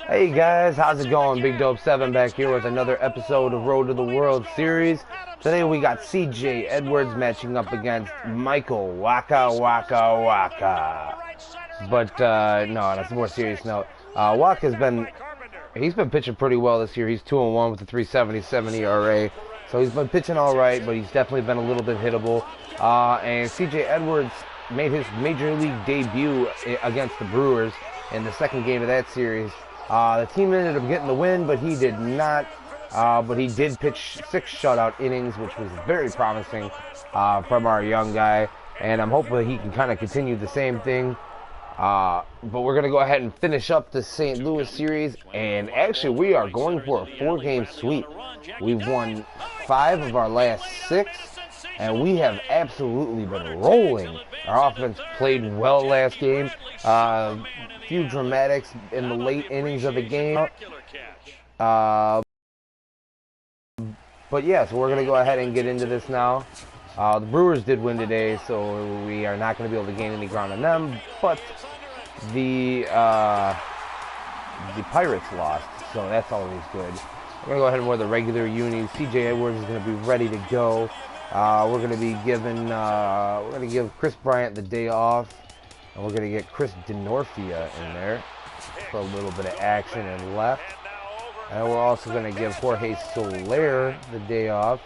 Hey guys, how's it going? Big Dope 7 back here with another episode of Road to the World Series. Today we got CJ Edwards matching up against Michael Waka Waka Waka. But no, on a more serious note, Waka's been pitching pretty well this year. He's 2-1 with a 3.77 ERA. So he's been pitching all right, but he's definitely been a little bit hittable. And CJ Edwards made his major league debut against the Brewers in the second game of that series. The team ended up getting the win, but he did not. But he did pitch 6 shutout innings, which was very promising from our young guy. And I'm hoping he can kind of continue the same thing. But we're going to go ahead and finish up the St. Louis series. And actually, we are going for a 4-game sweep. We've won 5 of our last 6. And we have absolutely been rolling. Our offense played well last game. Few dramatics in the late innings of the game. But yeah, so we're going to go ahead and get into this now. The Brewers did win today, so we are not going to be able to gain any ground on them. But the Pirates lost, so that's always good. We're going to go ahead and wear the regular unis. CJ Edwards is going to be ready to go. We're going to be giving, we're going to give Chris Bryant the day off, and we're going to get Chris Denorfia in there for a little bit of action and left. And we're also going to give Jorge Soler the day off,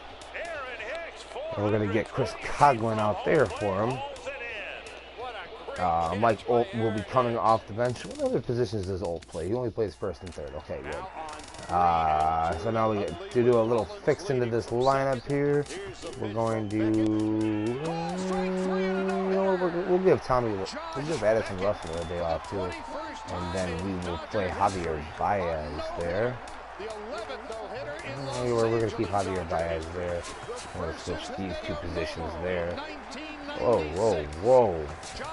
and we're going to get Chris Coughlin out there for him. Mike Olt will be coming off the bench. What other positions does Olt play? He only plays first and third. Okay, good. So now we get to do a little fix into this lineup here. We're going to, we'll give Addison Russell a day off too, and then we will play Javier Baez there. We're going to keep Javier Baez there. We're going to switch these 2 positions there. Whoa, whoa, whoa.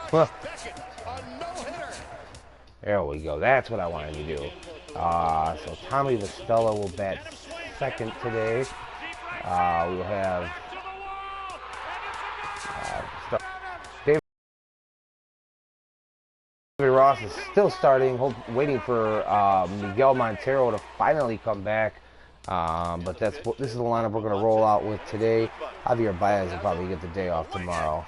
Huh. There we go. That's what I wanted to do. So Tommy Vestella will bat second today. We'll have David Ross is still starting, waiting for Miguel Montero to finally come back. But this is the lineup we're going to roll out with today. Javier Baez will probably get the day off tomorrow.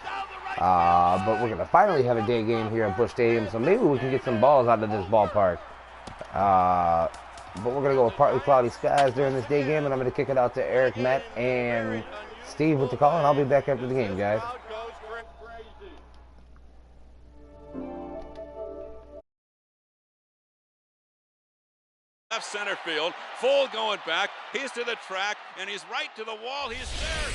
But we're going to finally have a day game here at Busch Stadium, so maybe we can get some balls out of this ballpark. But we're going to go with partly cloudy skies during this day game, and I'm going to kick it out to Eric, Matt, and Steve with the call, and I'll be back after the game, guys. Left center field, full going back, he's to the track, and he's right to the wall, he's there.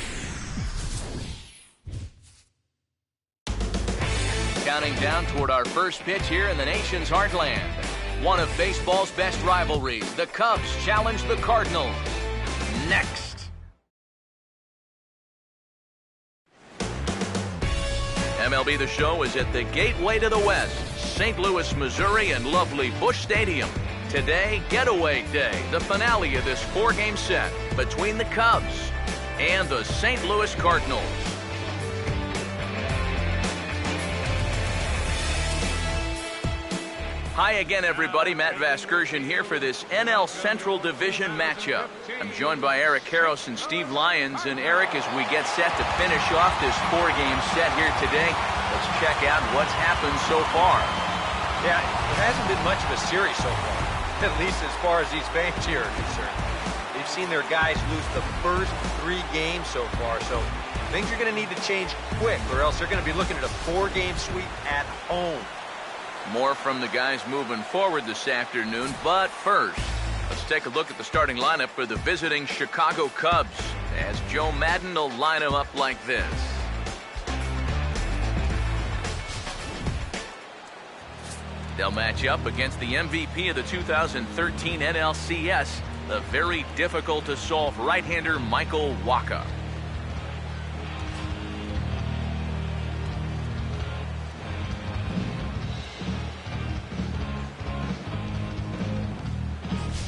Counting down toward our first pitch here in the nation's heartland. One of baseball's best rivalries, the Cubs challenge the Cardinals. Next. MLB The Show is at the gateway to the West, St. Louis, Missouri, and lovely Busch Stadium. Today, Getaway Day, the finale of this 4-game set between the Cubs and the St. Louis Cardinals. Hi again, everybody. Matt Vasgersian here for this NL Central Division matchup. I'm joined by Eric Karros and Steve Lyons. And Eric, as we get set to finish off this 4-game set here today, let's check out what's happened so far. Yeah, it hasn't been much of a series so far, at least as far as these fans here are concerned. They've seen their guys lose the first 3 games so far, so things are going to need to change quick, or else they're going to be looking at a 4-game sweep at home. More from the guys moving forward this afternoon, but first, let's take a look at the starting lineup for the visiting Chicago Cubs, as Joe Madden will line them up like this. They'll match up against the MVP of the 2013 NLCS, the very difficult-to-solve right-hander Michael Waka.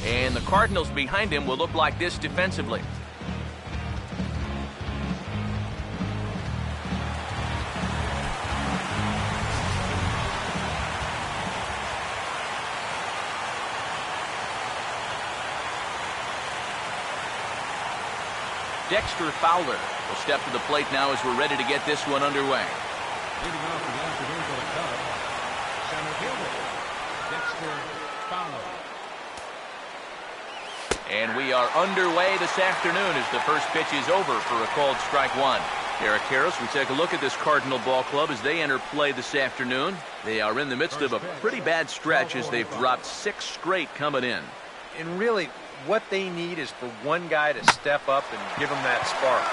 And the Cardinals behind him will look like this defensively. Dexter Fowler will step to the plate now as we're ready to get this one underway. Leading off the afternoon for the Cubs, center fielder, Dexter Fowler. And we are underway this afternoon as the first pitch is over for a called strike one. Eric Karros, we take a look at this Cardinal ball club as they enter play this afternoon. They are in the midst of a pretty bad stretch as they've dropped 6 straight coming in. And really, what they need is for one guy to step up and give them that spark.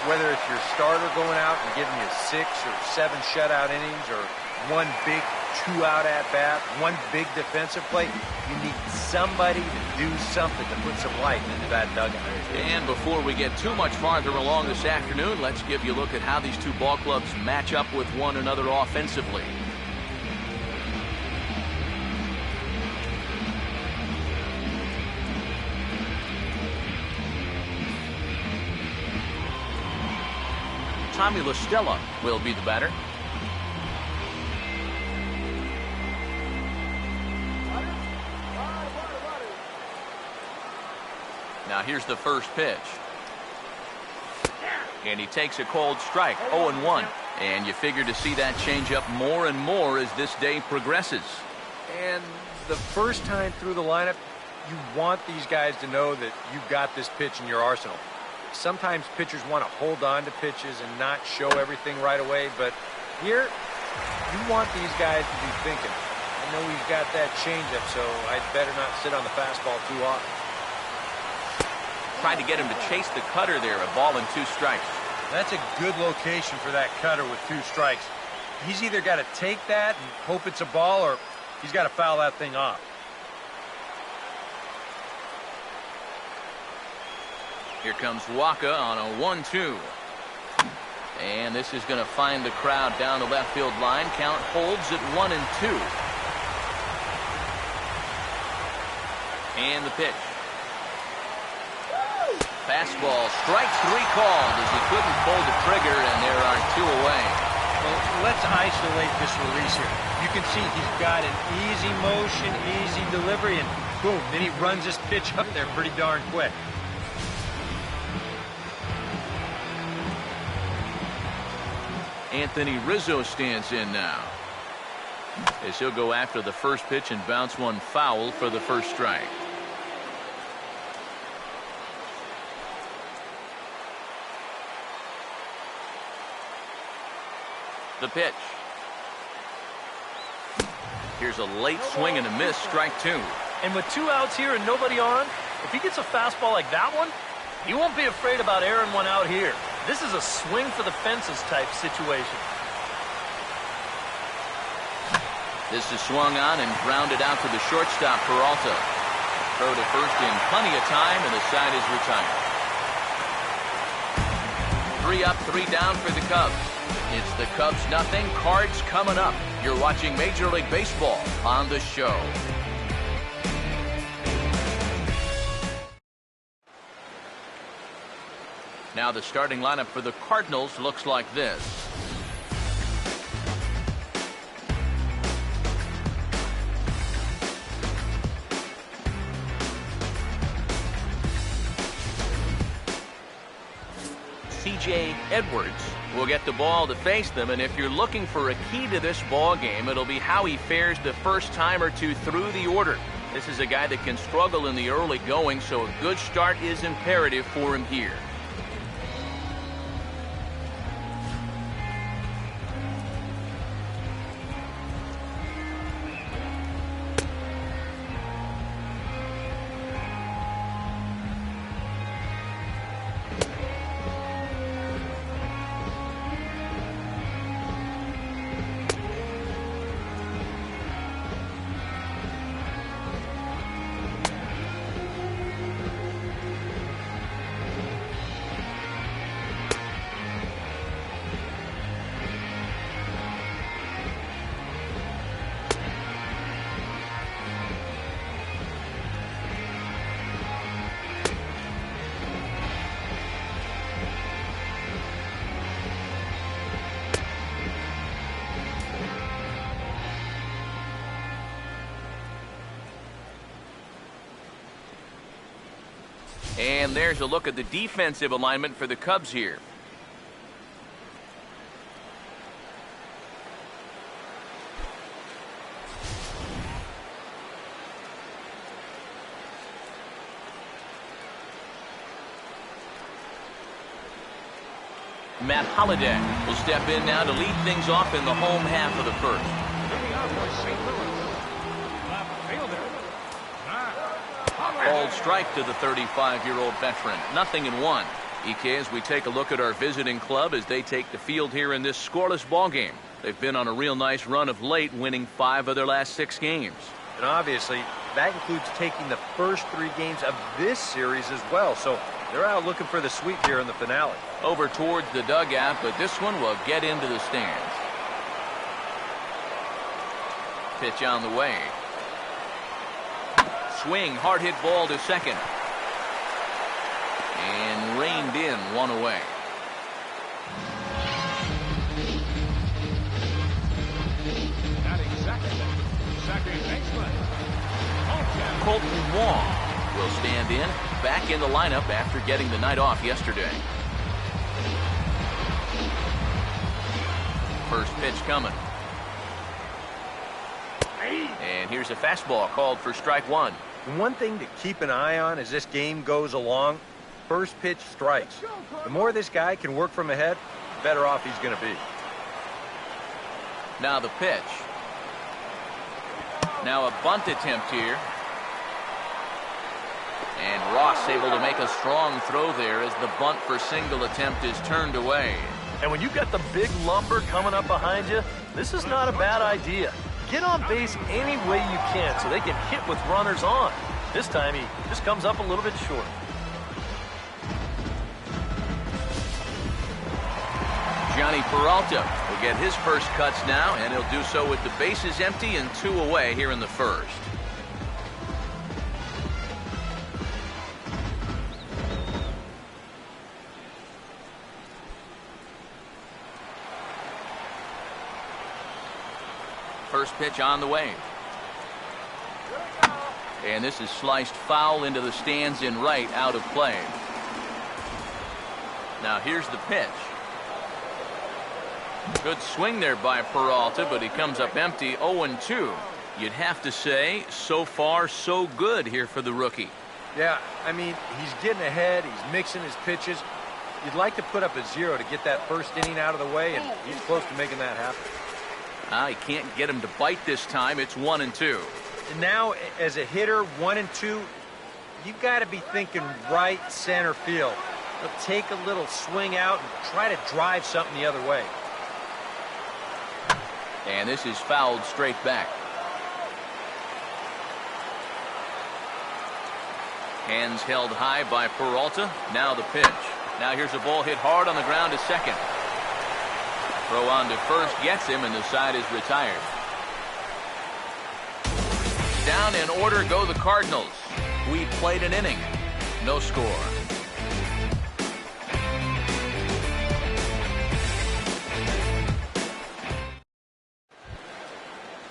Whether it's your starter going out and giving you 6 or 7 shutout innings or one big 2-out at-bat, one big defensive play, you need somebody to do something to put some life into that dugout. And before we get too much farther along this afternoon, let's give you a look at how these two ball clubs match up with one another offensively. Tommy La Stella will be the batter. Now here's the first pitch. And he takes a cold strike, 0-1. And you figure to see that change up more and more as this day progresses. And the first time through the lineup, you want these guys to know that you've got this pitch in your arsenal. Sometimes pitchers want to hold on to pitches and not show everything right away, but here, you want these guys to be thinking, I know he's got that changeup, so I'd better not sit on the fastball too often. Tried to get him to chase the cutter there, a ball and 2 strikes. That's a good location for that cutter with 2 strikes. He's either got to take that and hope it's a ball, or he's got to foul that thing off. Here comes Waka on a 1-2. And this is going to find the crowd down the left field line. Count holds at 1-2. And the pitch. Fastball, strike 3 called as he couldn't pull the trigger, and there are 2 away. Well, let's isolate this release here. You can see he's got an easy motion, easy delivery, and boom, then he runs this pitch up there pretty darn quick. Anthony Rizzo stands in now, as he'll go after the first pitch and bounce one foul for the first strike. The pitch. Here's a late swing and a miss, strike 2. And with 2 outs here and nobody on, if he gets a fastball like that one, he won't be afraid about airing one out here. This is a swing for the fences type situation. This is swung on and grounded out to the shortstop, Peralta. Throw to first in plenty of time, and the side is retired. 3 up, 3 down for the Cubs. It's the Cubs nothing, Cards coming up. You're watching Major League Baseball on the show. Now the starting lineup for the Cardinals looks like this. C.J. Edwards will get the ball to face them, and if you're looking for a key to this ball game, it'll be how he fares the first time or two through the order. This is a guy that can struggle in the early going, so a good start is imperative for him here. And there's a look at the defensive alignment for the Cubs here. Matt Holliday will step in now to lead things off in the home half of the first. Called strike to the 35-year-old veteran. 0-1. EK, as we take a look at our visiting club as they take the field here in this scoreless ball game. They've been on a real nice run of late, winning 5 of their last 6 games. And obviously, that includes taking the first 3 games of this series as well. So they're out looking for the sweep here in the finale. Over towards the dugout, but this one will get into the stands. Pitch on the way. Swing, hard hit ball to second. And reined in, 1 away. Second baseman. Colton Wong will stand in, back in the lineup after getting the night off yesterday. First pitch coming. And here's a fastball called for strike 1. One thing to keep an eye on as this game goes along, first pitch strikes. The more this guy can work from ahead, the better off he's going to be. Now the pitch. Now a bunt attempt here. And Ross able to make a strong throw there as the bunt for single attempt is turned away. And when you've got the big lumber coming up behind you, this is not a bad idea. Get on base any way you can so they can hit with runners on. This time he just comes up a little bit short. Johnny Peralta will get his first cuts now, and he'll do so with the bases empty and 2 away here in the first. First pitch on the way. And this is sliced foul into the stands in right, out of play. Now here's the pitch. Good swing there by Peralta, but he comes up empty. 0-2. You'd have to say, so far, so good here for the rookie. Yeah, I mean, he's getting ahead. He's mixing his pitches. You'd like to put up a 0 to get that first inning out of the way, and he's close to making that happen. He can't get him to bite this time. It's 1-2. And now, as a hitter, 1-2, you've got to be thinking right center field. He'll take a little swing out and try to drive something the other way. And this is fouled straight back. Hands held high by Peralta. Now the pitch. Now here's a ball hit hard on the ground to second. Throw on to first gets him, and the side is retired. Down in order go the Cardinals. We played an inning. No score.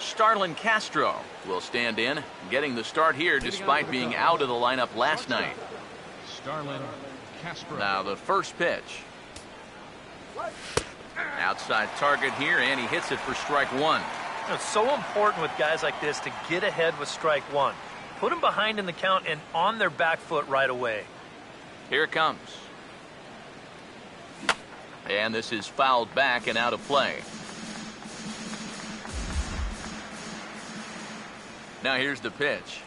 Starlin Castro will stand in, getting the start here despite being out of the lineup last night. Starlin Castro. Now the first pitch. Outside target here, and he hits it for strike 1. It's so important with guys like this to get ahead with strike 1. Put them behind in the count and on their back foot right away. Here it comes. And this is fouled back and out of play. Now here's the pitch.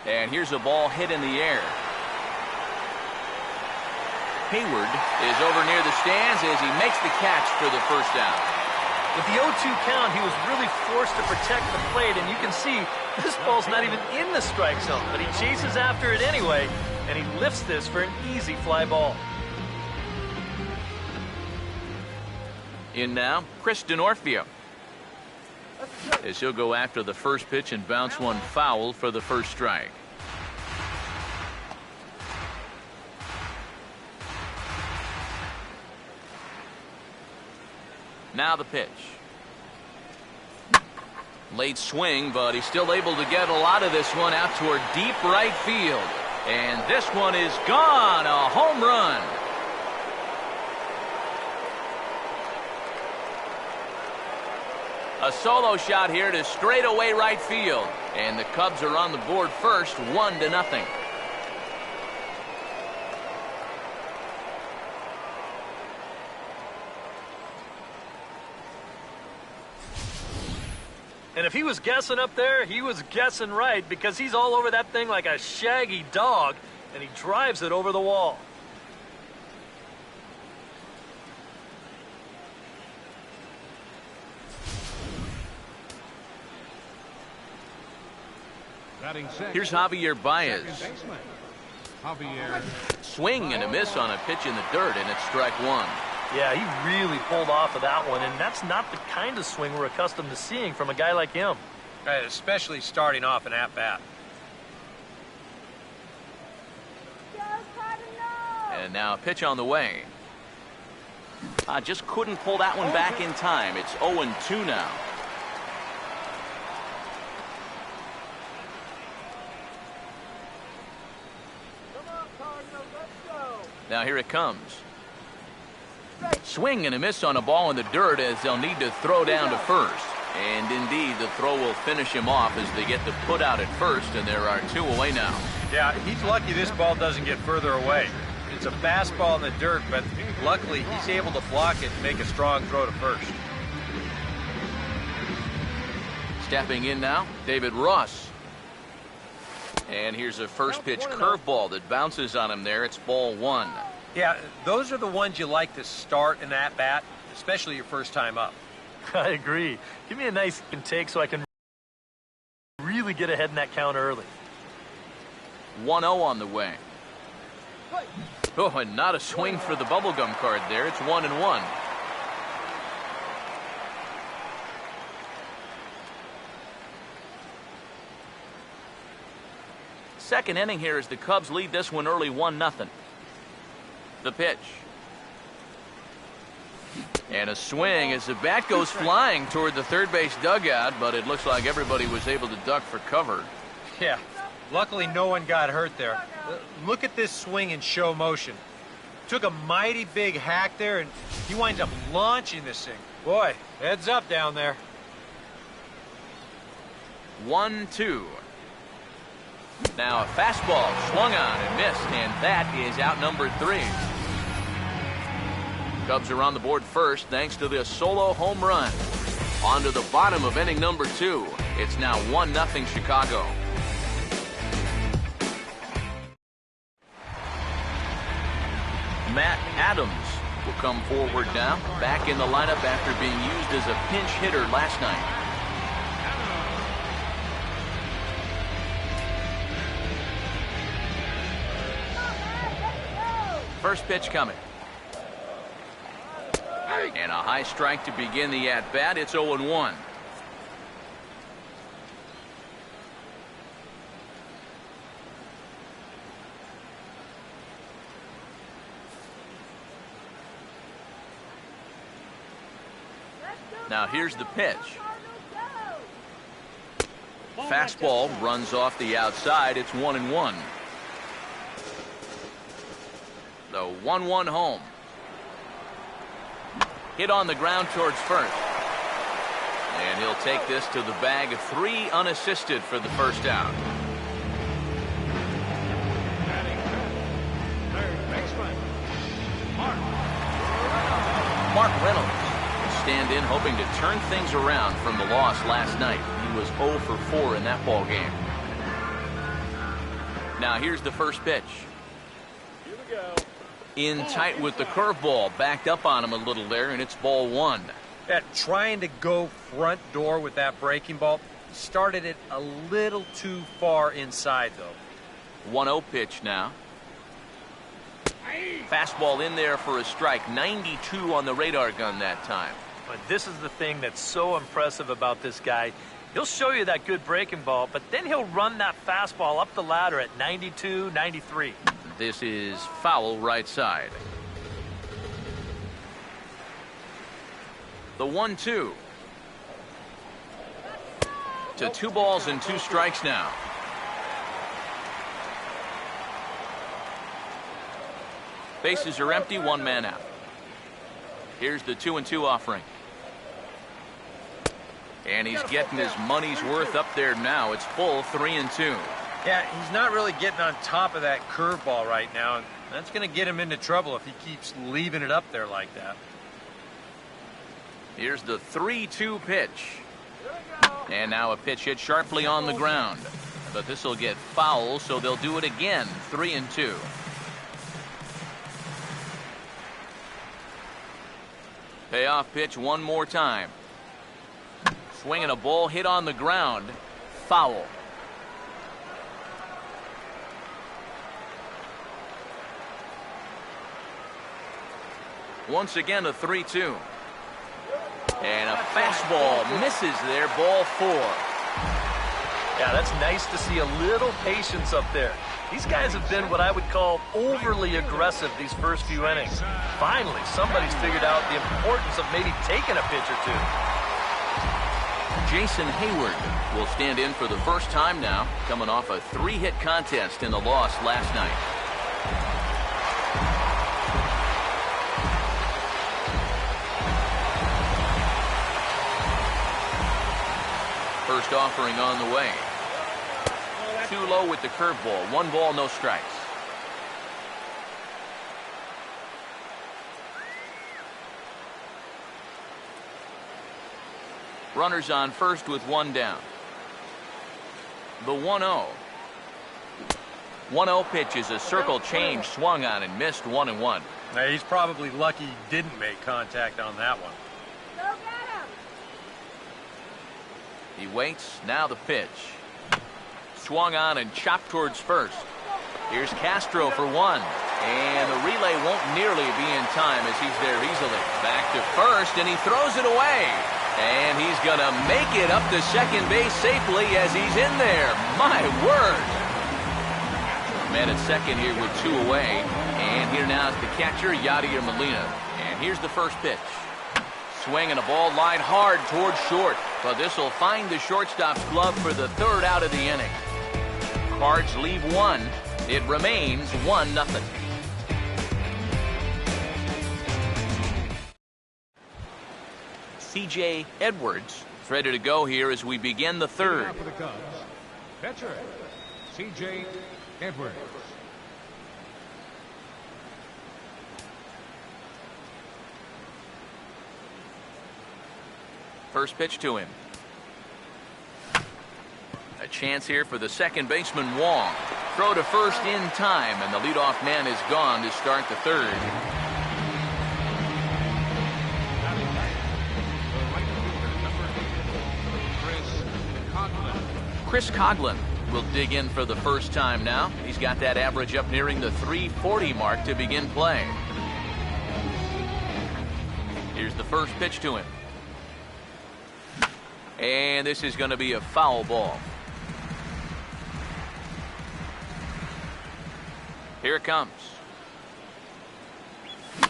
And here's a ball hit in the air. Hayward is over near the stands as he makes the catch for the first out. With the 0-2 count, he was really forced to protect the plate, and you can see this ball's not even in the strike zone, but he chases after it anyway, and he lifts this for an easy fly ball. In now, Chris D'Onofrio, as he'll go after the first pitch and bounce one foul for the first strike. Now the pitch. Late swing, but he's still able to get a lot of this one out toward deep right field. And this one is gone, a home run. A solo shot here to straightaway right field. And the Cubs are on the board first, 1-0. And if he was guessing up there, he was guessing right, because he's all over that thing like a shaggy dog, and he drives it over the wall. Batting six. Here's Javier Baez. Second baseman, Javier. Swing and a miss on a pitch in the dirt, and it's strike one. Yeah, he really pulled off of that one, and that's not the kind of swing we're accustomed to seeing from a guy like him. Especially starting off an at-bat. And now a pitch on the way. Just couldn't pull that one back in time. It's 0-2 now. Now here it comes. Swing and a miss on a ball in the dirt as they'll need to throw down to first. And indeed, the throw will finish him off as they get the put out at first, and there are 2 away now. Yeah, he's lucky this ball doesn't get further away. It's a fastball in the dirt, but luckily he's able to block it and make a strong throw to first. Stepping in now, David Ross. And here's a first pitch curveball that bounces on him there. It's ball 1. Yeah, those are the ones you like to start in at bat, especially your first time up. I agree. Give me a nice take so I can really get ahead in that count early. 1-0 on the way. Oh, and not a swing for the bubblegum card there. It's 1-1. Second inning here as the Cubs lead this one early 1-0. The pitch. And a swing as the bat goes flying toward the third base dugout, but it looks like everybody was able to duck for cover. Yeah, luckily no one got hurt there. Look at this swing in show motion. Took a mighty big hack there, and he winds up launching this thing. Boy, heads up down there. 1-2. Now a fastball swung on and missed, and that is out number 3. Cubs are on the board first thanks to this solo home run. On to the bottom of inning number 2. It's now 1-0 Chicago. Matt Adams will come forward now, back in the lineup after being used as a pinch hitter last night. First pitch coming. And a high strike to begin the at-bat. It's 0-1. Now here's the pitch. Fastball runs off the outside. It's 1-1. The 1-1 home. Hit on the ground towards first. And he'll take this to the bag of 3 unassisted for the first out. Third baseman, Mark Reynolds will stand in hoping to turn things around from the loss last night. He was 0 for 4 in that ball game. Now here's the first pitch. Here we go. In tight with the curveball, backed up on him a little there, and it's ball 1. Yeah, trying to go front door with that breaking ball. Started it a little too far inside, though. 1-0 pitch now. Fastball in there for a strike. 92 on the radar gun that time. But this is the thing that's so impressive about this guy. He'll show you that good breaking ball, but then he'll run that fastball up the ladder at 92, 93. This is foul right side. The 1-2. to 2 balls and 2 strikes now. Bases are empty, 1 man out. Here's the 2-2 offering. And he's getting his money's worth up there now. It's full, 3-2. Yeah, he's not really getting on top of that curveball right now, and that's going to get him into trouble if he keeps leaving it up there like that. Here's the 3-2 pitch. And now a pitch hit sharply on the ground. But this will get foul, so they'll do it again, 3-2. Payoff pitch one more time. Swinging a ball hit on the ground. Foul. Once again, a 3-2. And a fastball misses there, ball 4. Yeah, that's nice to see a little patience up there. These guys have been what I would call overly aggressive these first few innings. Finally, somebody's figured out the importance of maybe taking a pitch or two. Jason Hayward will stand in for the first time now, coming off a 3-hit contest in the loss last night. First offering on the way. Too low with the curveball. 1 ball, no strikes. Runners on first with 1 down. The 1-0. 1-0 pitch is a circle change, swung on and missed, 1-1. Now, he's probably lucky he didn't make contact on that one. He waits, now the pitch. Swung on and chopped towards first. Here's Castro for 1. And the relay won't nearly be in time as he's there easily. Back to first, and he throws it away. And he's going to make it up to second base safely as he's in there. My word. Man at second here with 2 away. And here now is the catcher, Yadier Molina. And here's the first pitch. Swing and a ball lined hard towards short. But this will find the shortstop's glove for the 3rd out of the inning. Cards leave 1. It remains 1-0. C.J. Edwards is ready to go here as we begin the 3rd. For the Cubs, pitcher C.J. Edwards. First pitch to him. A chance here for the second baseman, Wong. Throw to first in time, and the leadoff man is gone to start the 3rd. Chris Coughlin will dig in for the first time now. He's got that average up nearing the 340 mark to begin play. Here's the first pitch to him. And this is going to be a foul ball. Here it comes. Now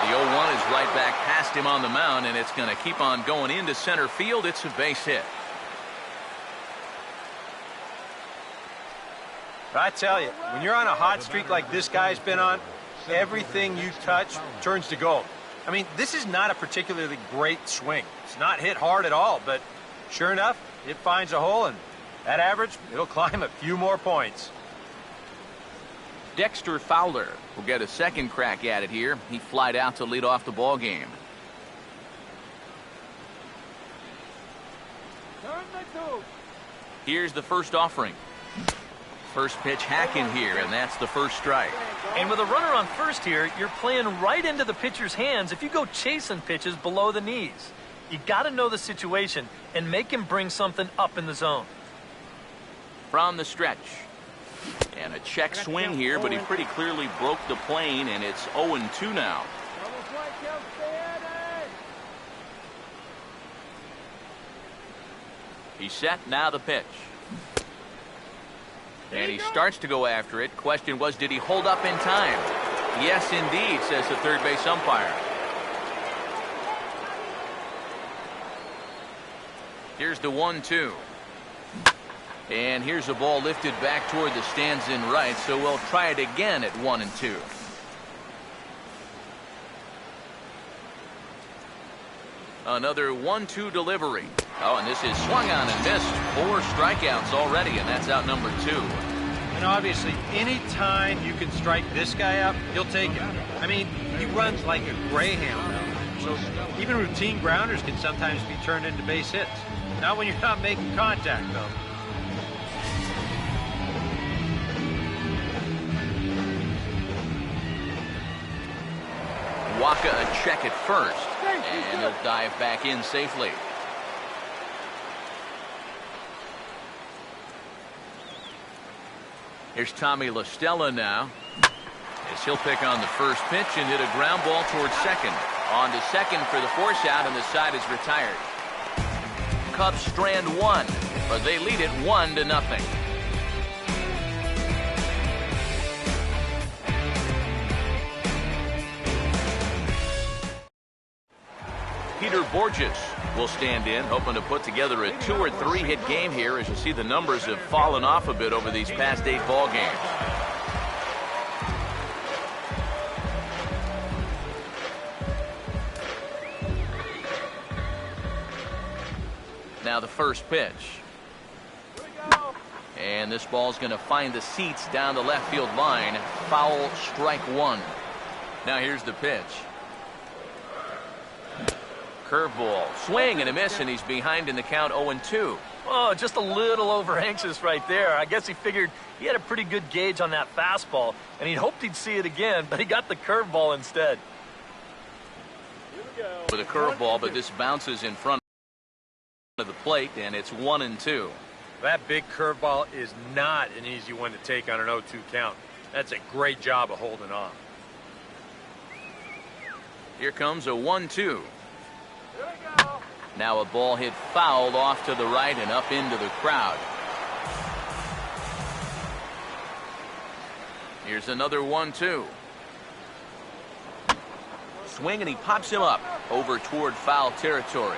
the 0-1 is right back past him on the mound, and it's going to keep on going into center field. It's a base hit. I tell you, when you're on a hot streak like this guy's been on, everything you touch turns to gold. I mean, this is not a particularly great swing. It's not hit hard at all, but sure enough, it finds a hole, and that average, it'll climb a few more points. Dexter Fowler will get a second crack at it here. He flied out to lead off the ball game. Here's the first offering. First pitch hacking here, and that's the first strike. And with a runner on first here, you're playing right into the pitcher's hands if you go chasing pitches below the knees. You got to know the situation and make him bring something up in the zone. From the stretch. And a check swing here, but he pretty clearly broke the plane, and it's 0-2 now. He's set, now the pitch. And he starts to go after it. Question was, did he hold up in time? Yes, indeed, says the third base umpire. Here's the 1-2. And here's a ball lifted back toward the stands in right, so we'll try it again at 1-2. Another 1-2 delivery. Oh, and this is swung on and missed. 4 strikeouts already, and that's out number 2. And obviously, any time you can strike this guy out, he'll take it. I mean, he runs like a greyhound now. So even routine grounders can sometimes be turned into base hits. Not when you're not making contact, though. Waka a check at first, and he'll dive back in safely. Here's Tommy La Stella now, as he'll pick on the first pitch and hit a ground ball towards second. On to second for the force out, and the side is retired. Cubs strand 1, but they lead it 1-0. Peter Borges will stand in, hoping to put together a 2 or 3 hit game here, as you see the numbers have fallen off a bit over these past 8 ball games. Now the first pitch. And this ball's going to find the seats down the left field line. Foul, strike 1. Now here's the pitch. Curveball, swing and a miss, and he's behind in the count 0-2. Oh, just a little over anxious right there. I guess he figured he had a pretty good gauge on that fastball, and he hoped he'd see it again, but he got the curveball instead. With a curveball, but this bounces in front of the plate, and it's 1-2. That big curveball is not an easy one to take on an 0-2 count. That's a great job of holding off. Here comes a 1-2. Now a ball hit foul off to the right and up into the crowd. Here's another 1-2. Swing, and he pops him up over toward foul territory.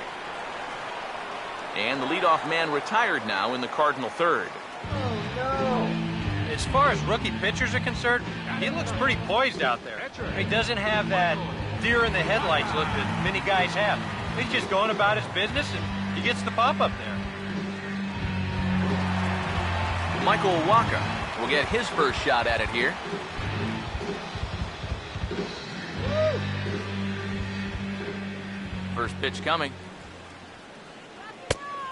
And the leadoff man retired now in the Cardinal third. Oh, no. As far as rookie pitchers are concerned, he looks pretty poised out there. He doesn't have that deer in the headlights look that many guys have. He's just going about his business, and he gets the pop up there. Michael Waka will get his first shot at it here. First pitch coming.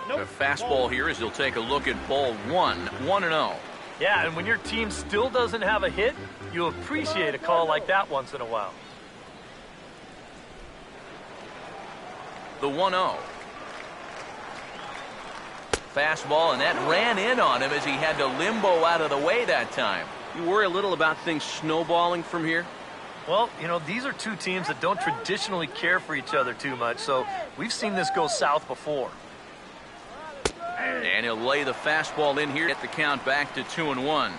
The fastball here as he'll take a look at ball 1, 1-0. Yeah, and when your team still doesn't have a hit, you appreciate a call like that once in a while. The 1-0. Fastball, and that ran in on him as he had to limbo out of the way that time. You worry a little about things snowballing from here? Well, you know, these are two teams that don't traditionally care for each other too much, so we've seen this go south before. And he'll lay the fastball in here, get the count back to 2-1.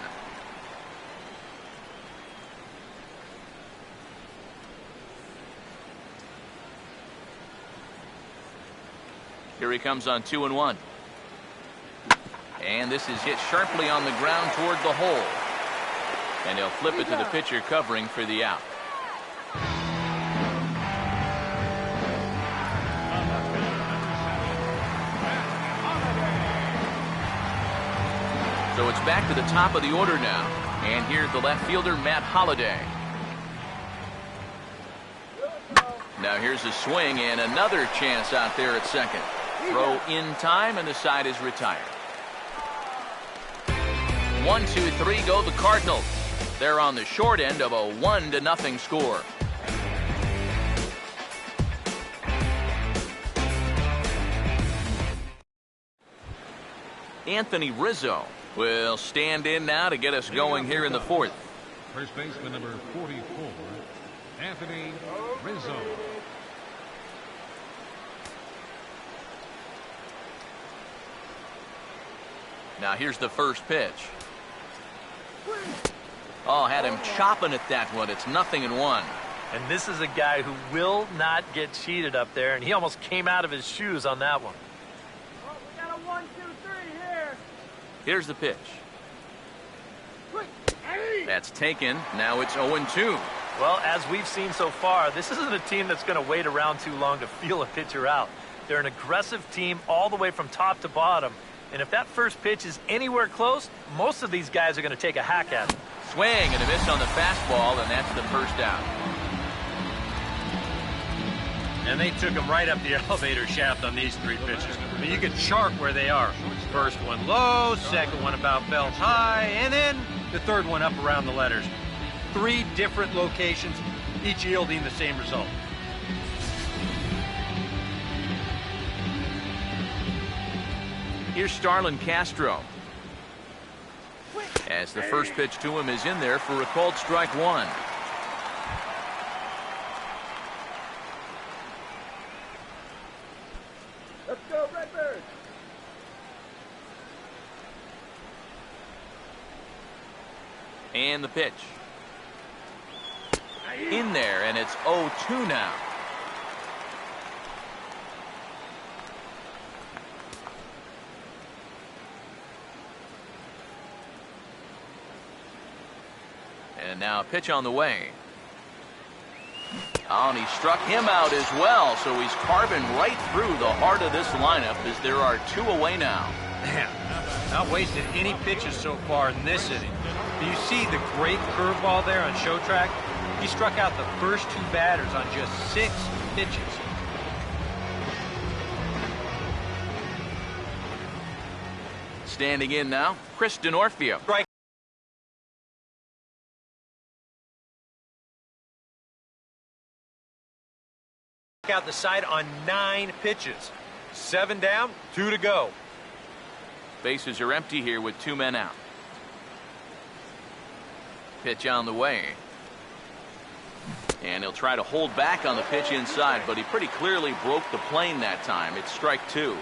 Here he comes on 2-1. And this is hit sharply on the ground toward the hole. And he'll flip it to the pitcher covering for the out. So it's back to the top of the order now. And here's the left fielder, Matt Holliday. Now here's a swing and another chance out there at second. Throw in time, and the side is retired. 1, 2, 3 go the Cardinals. They're on the short end of a 1-0 score. Anthony Rizzo will stand in now to get us going here in the fourth. First baseman number 44, Anthony Rizzo. Now here's the first pitch. Oh, had him chopping at that one. It's 0-1. And this is a guy who will not get cheated up there, and he almost came out of his shoes on that one. Oh, we got a 1, 2, 3 here. Here's the pitch. That's taken. Now it's 0-2. Well, as we've seen so far, this isn't a team that's going to wait around too long to feel a pitcher out. They're an aggressive team all the way from top to bottom. And if that first pitch is anywhere close, most of these guys are going to take a hack at it. Swing and a miss on the fastball, and that's the first out. And they took them right up the elevator shaft on these 3 pitches. I mean, you can chart where they are. First one low, second one about belt high, and then the third one up around the letters. 3 different locations, each yielding the same result. Here's Starlin Castro. As the first pitch to him is in there for a called strike 1. Let's go, Redbirds! And the pitch. In there, and it's 0-2 now. And now a pitch on the way. Oh, and he struck him out as well, so he's carving right through the heart of this lineup as there are 2 away now. Man, not wasted any pitches so far in this inning. Do you see the great curveball there on show track? He struck out the first 2 batters on just 6 pitches. Standing in now, Chris Denorfia. Strike out the side on 9 pitches. 7 down, 2 to go. Bases are empty here with 2 men out. Pitch on the way. And he'll try to hold back on the pitch inside, but he pretty clearly broke the plane that time. It's strike 2.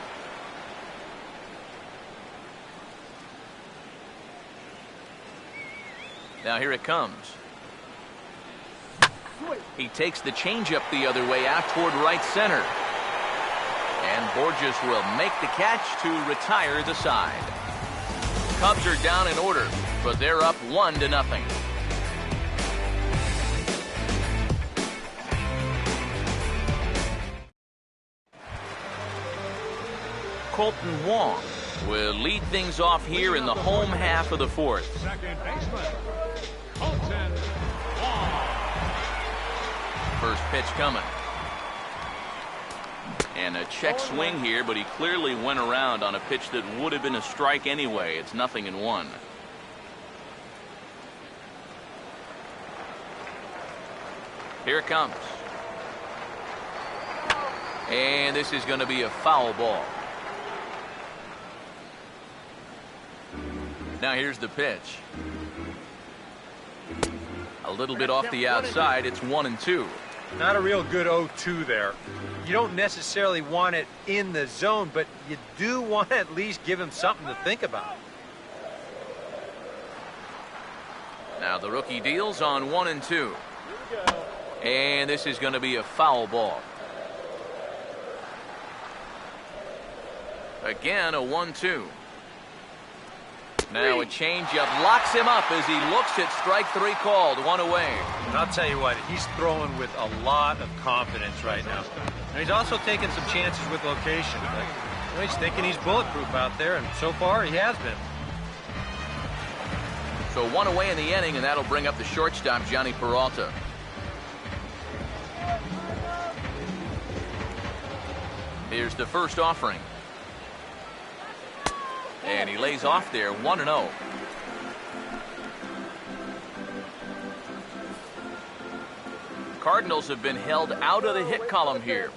Now here it comes. He takes the changeup the other way out toward right center. And Borges will make the catch to retire the side. Cubs are down in order, but they're up 1-0. Colton Wong will lead things off here in the home half of the 4th. Second baseman, Colton Wong. First pitch coming. And a check swing here, but he clearly went around on a pitch that would have been a strike anyway. It's 0-1. Here it comes. And this is going to be a foul ball. Now here's the pitch. A little bit off the outside. It's 1-2. Not a real good 0-2 there. You don't necessarily want it in the zone, but you do want to at least give him something to think about. Now the rookie deals on 1-2. And this is going to be a foul ball. Again, a 1-2. Now a changeup locks him up as he looks at strike 3 called. 1 away. And I'll tell you what, he's throwing with a lot of confidence right now. And he's also taking some chances with location. But he's thinking he's bulletproof out there, and so far he has been. So 1 away in the inning, and that'll bring up the shortstop, Johnny Peralta. Here's the first offering. And he lays off there, 1-0. Cardinals have been held out of the hit column here.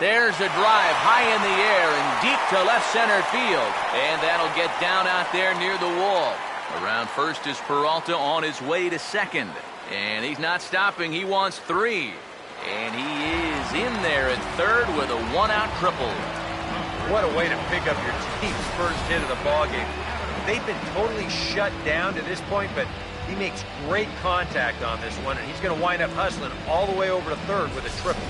There's a drive high in the air and deep to left center field. And that'll get down out there near the wall. Around first is Peralta on his way to second. And he's not stopping. He wants 3. And he is in there at third with a 1-out triple. What a way to pick up your team's first hit of the ballgame. They've been totally shut down to this point, but he makes great contact on this one, and he's going to wind up hustling all the way over to third with a triple.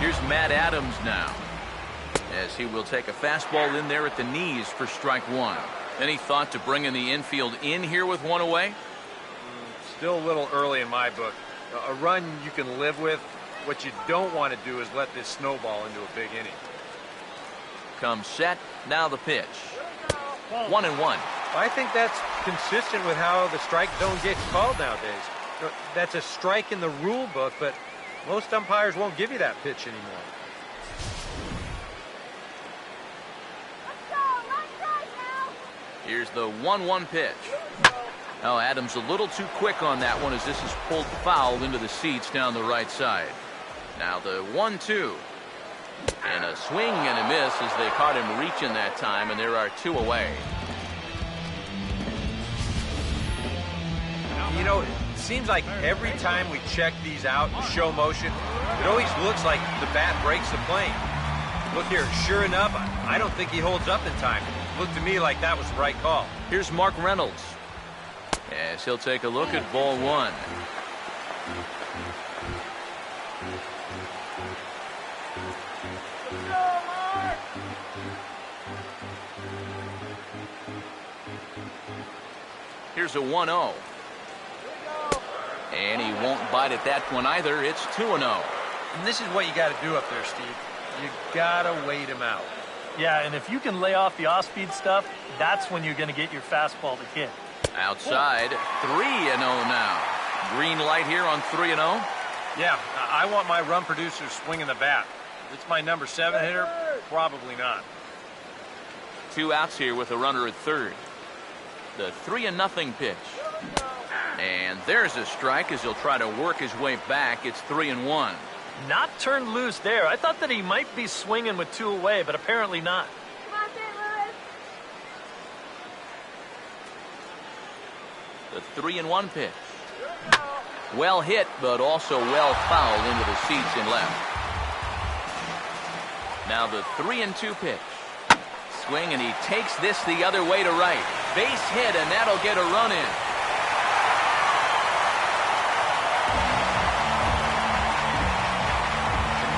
Here's Matt Adams now, as he will take a fastball in there at the knees for strike one. Any thought to bringing the infield in here with one away? Still a little early in my book. A run you can live with. What you don't want to do is let this snowball into a big inning. Comes set. Now the pitch. 1-1. I think that's consistent with how the strike zone gets called nowadays. That's a strike in the rule book, but most umpires won't give you that pitch anymore. Here's the 1-1 pitch. Oh, Adams a little too quick on that one as this is pulled foul into the seats down the right side. Now the 1-2. And a swing and a miss as they caught him reaching that time, and there are two away. You know, it seems like every time we check these out and show motion, it always looks like the bat breaks the plane. Look here, sure enough, I don't think he holds up in time. It looked to me like that was the right call. Here's Mark Reynolds, as he'll take a look at ball one. Here's a 1-0. And he won't bite at that one either. It's 2-0. And this is what you got to do up there, Steve. You got to wait him out. Yeah, and if you can lay off the off-speed stuff, that's when you're going to get your fastball to hit. Outside, 3-0 now. Green light here on 3-0. Yeah, I want my run producer swinging the bat. If it's my number 7 hitter, probably not. 2 outs here with a runner at third. The 3-0 pitch. And there's a strike as he'll try to work his way back. It's 3-1. Not turned loose there. I thought that he might be swinging with 2 away, but apparently not. Come on, St. Louis. The 3-1 pitch. Well hit, but also well fouled into the seats in left. Now the 3-2 pitch. Swing, and he takes this the other way to right. Base hit, and that'll get a run in.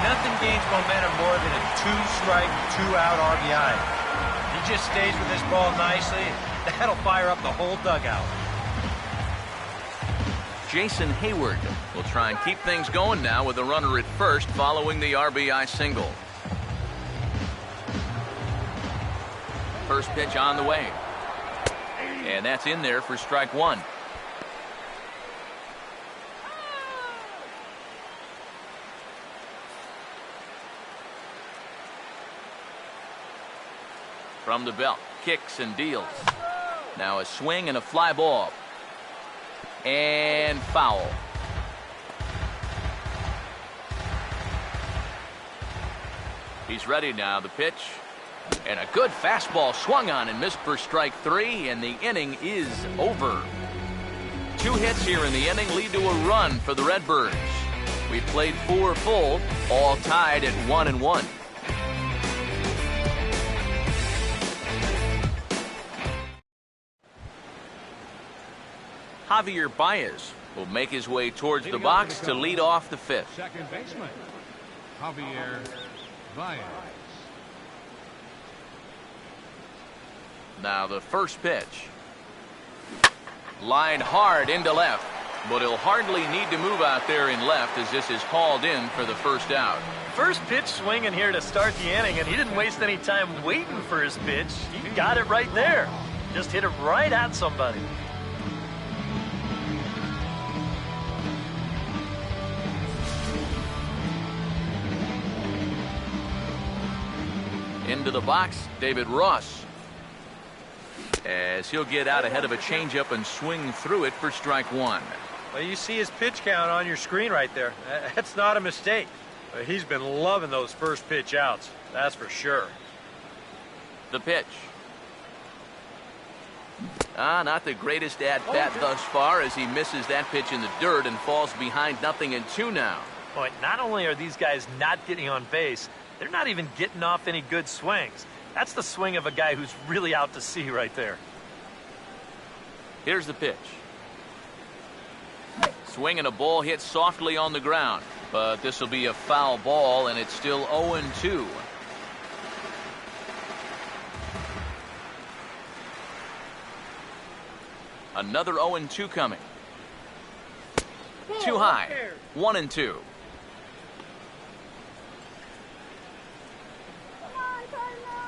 Nothing gains momentum more than a 2-strike, 2-out RBI. He just stays with this ball nicely. That'll fire up the whole dugout. Jason Hayward will try and keep things going now with a runner at first following the RBI single. First pitch on the way. And that's in there for strike one. From the belt, kicks and deals. Now a swing and a fly ball. And foul. He's ready now, the pitch. And a good fastball swung on and missed for strike 3, and the inning is over. 2 hits here in the inning lead to a run for the Redbirds. We played 4 full, all tied at 1-1. Javier Baez will make his way towards the box to lead off the 5th. Second baseman, Javier Baez. Now the first pitch. Line hard into left, but he'll hardly need to move out there in left as this is hauled in for the first out. First pitch swinging here to start the inning, and he didn't waste any time waiting for his pitch. He got it right there. Just hit it right at somebody. Into the box, David Ross, as he'll get out ahead of a changeup and swing through it for strike 1. Well, you see his pitch count on your screen right there. That's not a mistake. He's been loving those first pitch outs, that's for sure. The pitch. Not the greatest at-bat thus far as he misses that pitch in the dirt and falls behind 0-2 now. Boy, not only are these guys not getting on base, they're not even getting off any good swings. That's the swing of a guy who's really out to sea right there. Here's the pitch. Swing and a ball hit softly on the ground. But this will be a foul ball, and it's still 0-2. Another 0-2 coming. Too high. 1-2.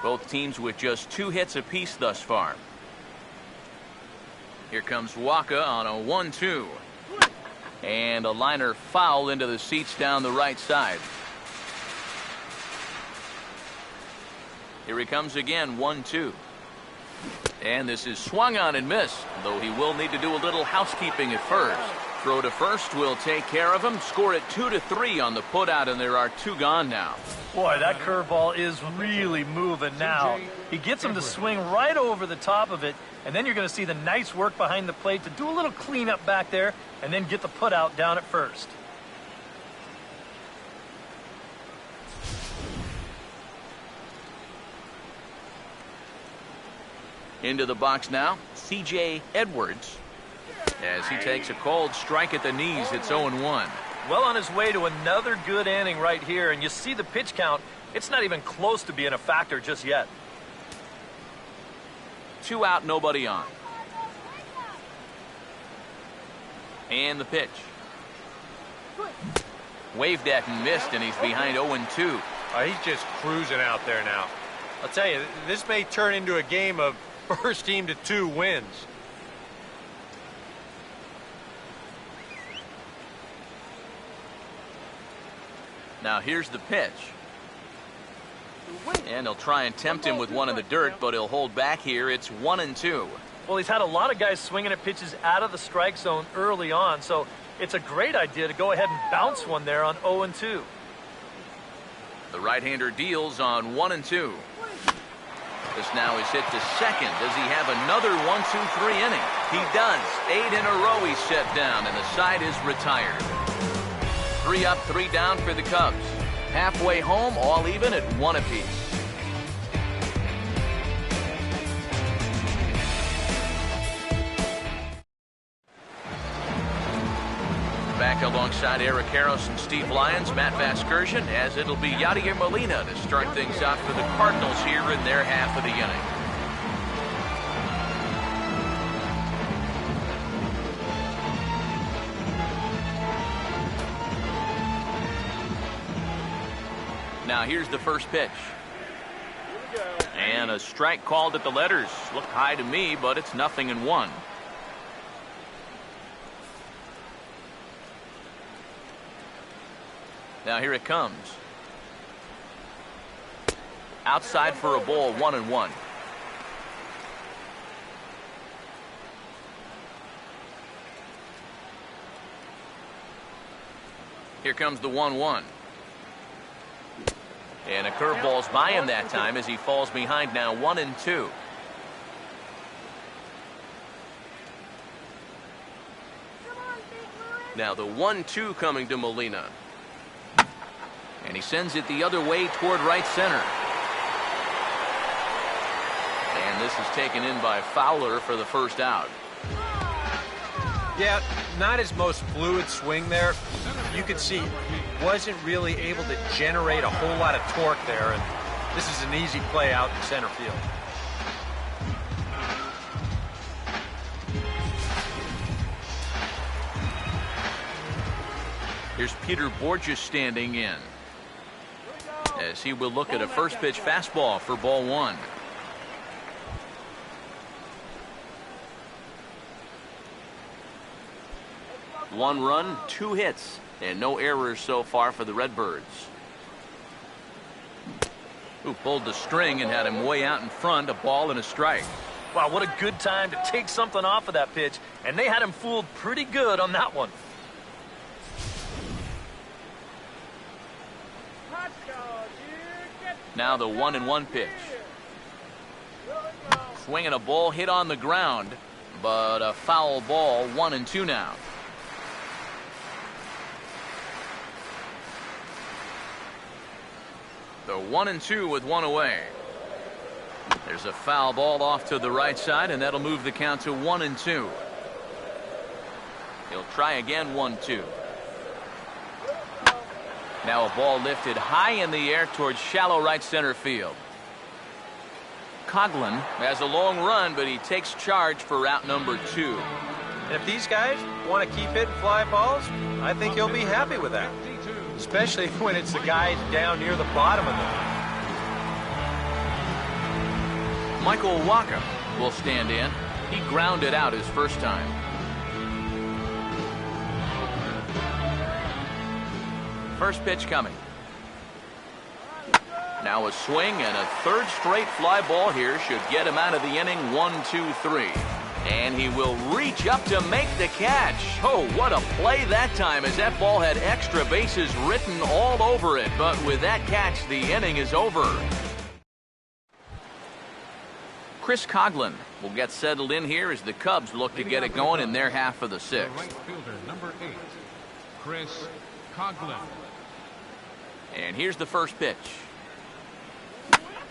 Both teams with just 2 hits apiece thus far. Here comes Waka on a 1-2. And a liner foul into the seats down the right side. Here he comes again, 1-2. And this is swung on and missed, though he will need to do a little housekeeping at first. Throw to first will take care of him. Score it 2-3 on the putout, and there are 2 gone now. Boy, that curveball is really moving now. He gets him to swing right over the top of it, and then you're going to see the nice work behind the plate to do a little cleanup back there, and then get the putout down at first. Into the box now, C.J. Edwards. As he takes a cold strike at the knees, it's 0-1. Well on his way to another good inning right here, and you see the pitch count. It's not even close to being a factor just yet. 2 out, nobody on. And the pitch. Waved at and missed, and he's behind 0-2. He's just cruising out there now. I'll tell you, this may turn into a game of first team to 2 wins. Now here's the pitch. And he'll try and tempt him with one in the dirt, but he'll hold back here. It's 1-2. Well, he's had a lot of guys swinging at pitches out of the strike zone early on, so it's a great idea to go ahead and bounce one there on 0-2. The right-hander deals on 1-2. This now is hit to second. Does he have another 1-2-3 inning? He does. 8 in a row he's set down, and the side is retired. 3 up, 3 down for the Cubs. Halfway home, all even at 1 apiece. Back alongside Eric Karros and Steve Lyons, Matt Vasgersian, as it'll be Yadier Molina to start things off for the Cardinals here in their half of the inning. Now here's the first pitch. And a strike called at the letters. Looked high to me, but it's 0-1. Now here it comes. Outside for a ball, 1-1. Here comes the 1-1. And a curveball's by him that time as he falls behind now 1-2. Now the 1-2 coming to Molina. And he sends it the other way toward right center. And this is taken in by Fowler for the first out. Yeah, not his most fluid swing there. You could see he wasn't really able to generate a whole lot of torque there, and this is an easy play out in center field. Here's Peter Borges standing in, as he will look at a first pitch fastball for ball 1. One run, 2 hits, and no errors so far for the Redbirds, who pulled the string and had him way out in front, a ball and a strike. Wow, what a good time to take something off of that pitch, and they had him fooled pretty good on that one. Now the 1-1 pitch. Swinging a ball hit on the ground, but a foul ball, 1-2 now. The 1-2 with 1 away. There's a foul ball off to the right side, and that'll move the count to 1-2. He'll try again, 1-2. Now a ball lifted high in the air towards shallow right center field. Coughlin has a long run, but he takes charge for route number 2. And if these guys want to keep hitting fly balls, I think he'll be happy with that. Especially when it's the guys down near the bottom of the line. Michael Wacha will stand in. He grounded out his first time. First pitch coming. Now a swing and a third straight fly ball here should get him out of the inning. 1-2-3. And he will reach up to make the catch. Oh, what a play that time, as that ball had extra bases written all over it. But with that catch, the inning is over. Chris Coughlin will get settled in here as the Cubs look to get it going in their half of the 6th. Right fielder, number 8, Chris Coughlin. And here's the first pitch.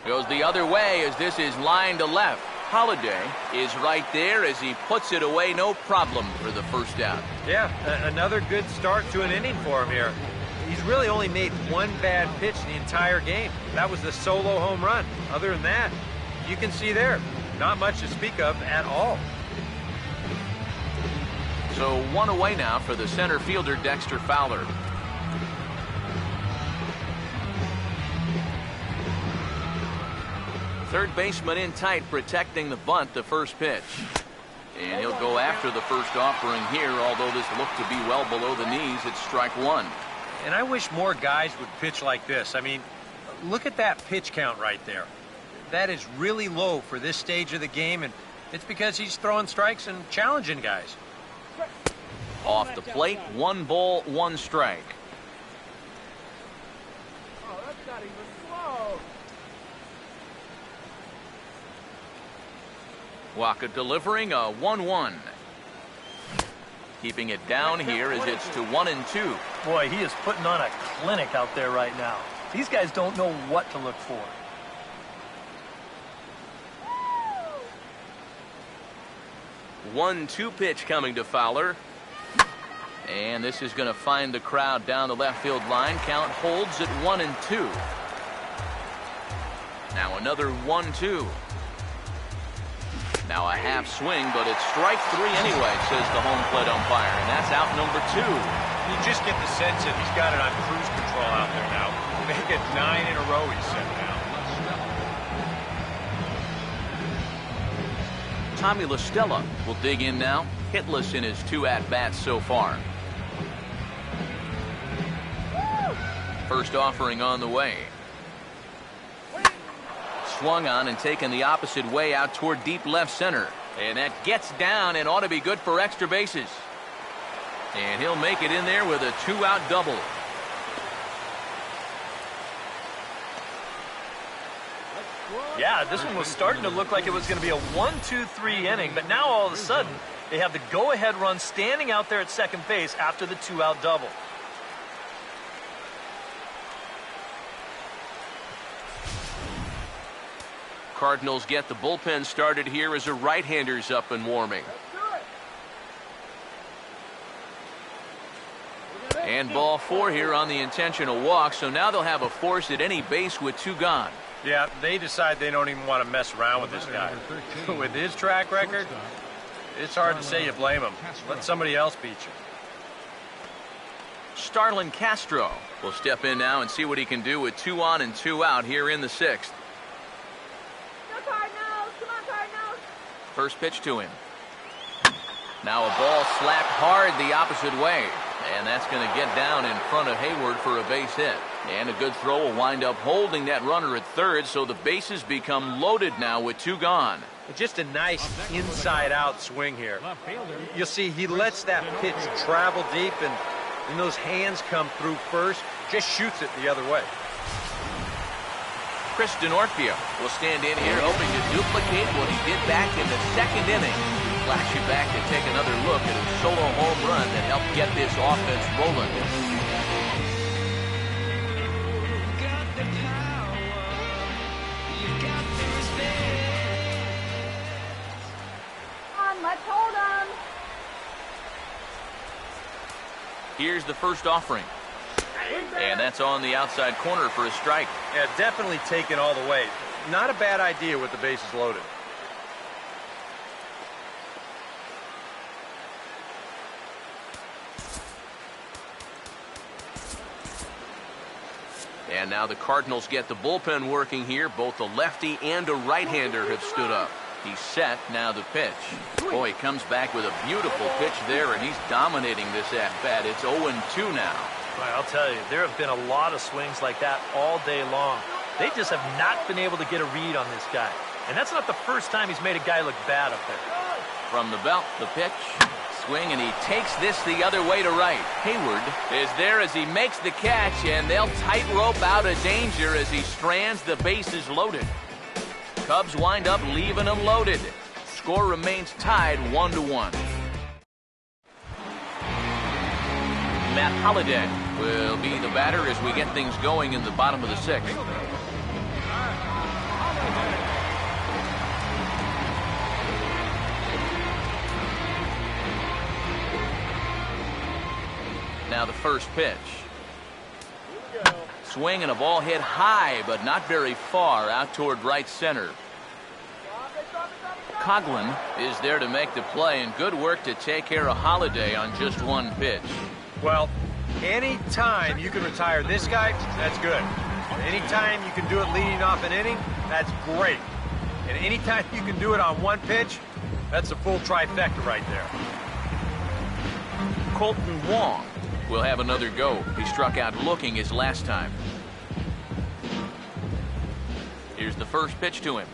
Goes the other way as this is line to left. Holiday is right there as he puts it away, no problem for the first out. Yeah, another good start to an inning for him here. He's really only made one bad pitch the entire game. That was the solo home run. Other than that, you can see there, not much to speak of at all. So 1 away now for the center fielder, Dexter Fowler. Third baseman in tight, protecting the bunt, the first pitch. And he'll go after the first offering here, although this looked to be well below the knees. It's strike 1. And I wish more guys would pitch like this. I mean, look at that pitch count right there. That is really low for this stage of the game, and it's because he's throwing strikes and challenging guys. Off the plate, 1 ball, 1 strike. Oh, that's not even slow. Wacha delivering a 1-1. Keeping it down here as it's to 1-2. Boy, he is putting on a clinic out there right now. These guys don't know what to look for. 1-2 pitch coming to Fowler. And this is going to find the crowd down the left field line. Count holds at 1-2. Now another 1-2. Now a half swing, but it's strike 3 anyway, says the home plate umpire. And that's out number 2. You just get the sense that he's got it on cruise control out there now. Make it 9 in a row, he said now. Tommy La Stella will dig in now. Hitless in his 2 at-bats so far. First offering on the way. Swung on and taken the opposite way out toward deep left center. And that gets down and ought to be good for extra bases. And he'll make it in there with a 2-out double. Yeah, this one was starting to look like it was going to be a 1-2-3 inning, but now all of a sudden they have the go-ahead run standing out there at second base after the 2-out double. Cardinals get the bullpen started here as a right-hander's up and warming. And ball 4 here on the intentional walk, so now they'll have a force at any base with 2 gone. Yeah, they decide they don't even want to mess around with this guy. With his track record, it's hard to say you blame him. Let somebody else beat you. Starlin Castro will step in now and see what he can do with 2 on and 2 out here in the 6th. Cardinals! Come on, Cardinals! First pitch to him. Now a ball slapped hard the opposite way. And that's going to get down in front of Hayward for a base hit. And a good throw will wind up holding that runner at third, so the bases become loaded now with 2 gone. Just a nice inside-out swing here. You'll see he lets that pitch travel deep, and those hands come through first. Just shoots it the other way. Chris DiNorfia will stand in here hoping to duplicate what he did back in the 2nd inning. Flash you back to take another look at a solo home run that helped get this offense rolling. Come on, let's hold them! Here's the first offering. And that's on the outside corner for a strike. Yeah, definitely taken all the way. Not a bad idea with the bases loaded. And now the Cardinals get the bullpen working here. Both a lefty and a right-hander have stood up. He's set. Now the pitch. Boy, he comes back with a beautiful pitch there, and he's dominating this at-bat. It's 0-2 now. Well, I'll tell you, there have been a lot of swings like that all day long. They just have not been able to get a read on this guy. And that's not the first time he's made a guy look bad up there. From the belt, the pitch. Swing, and he takes this the other way to right. Hayward is there as he makes the catch, and they'll tightrope out of danger as he strands the bases loaded. Cubs wind up leaving them loaded. Score remains tied 1-1. Matt Holliday will be the batter as we get things going in the bottom of the sixth. Now the first pitch. Swing and a ball hit high, but not very far out toward right center. Coughlin is there to make the play, and good work to take care of Holliday on just one pitch. Well, any time you can retire this guy, that's good. Anytime you can do it leading off an inning, that's great. And anytime you can do it on one pitch, that's a full trifecta right there. Colton Wong will have another go. He struck out looking his last time. Here's the first pitch to him.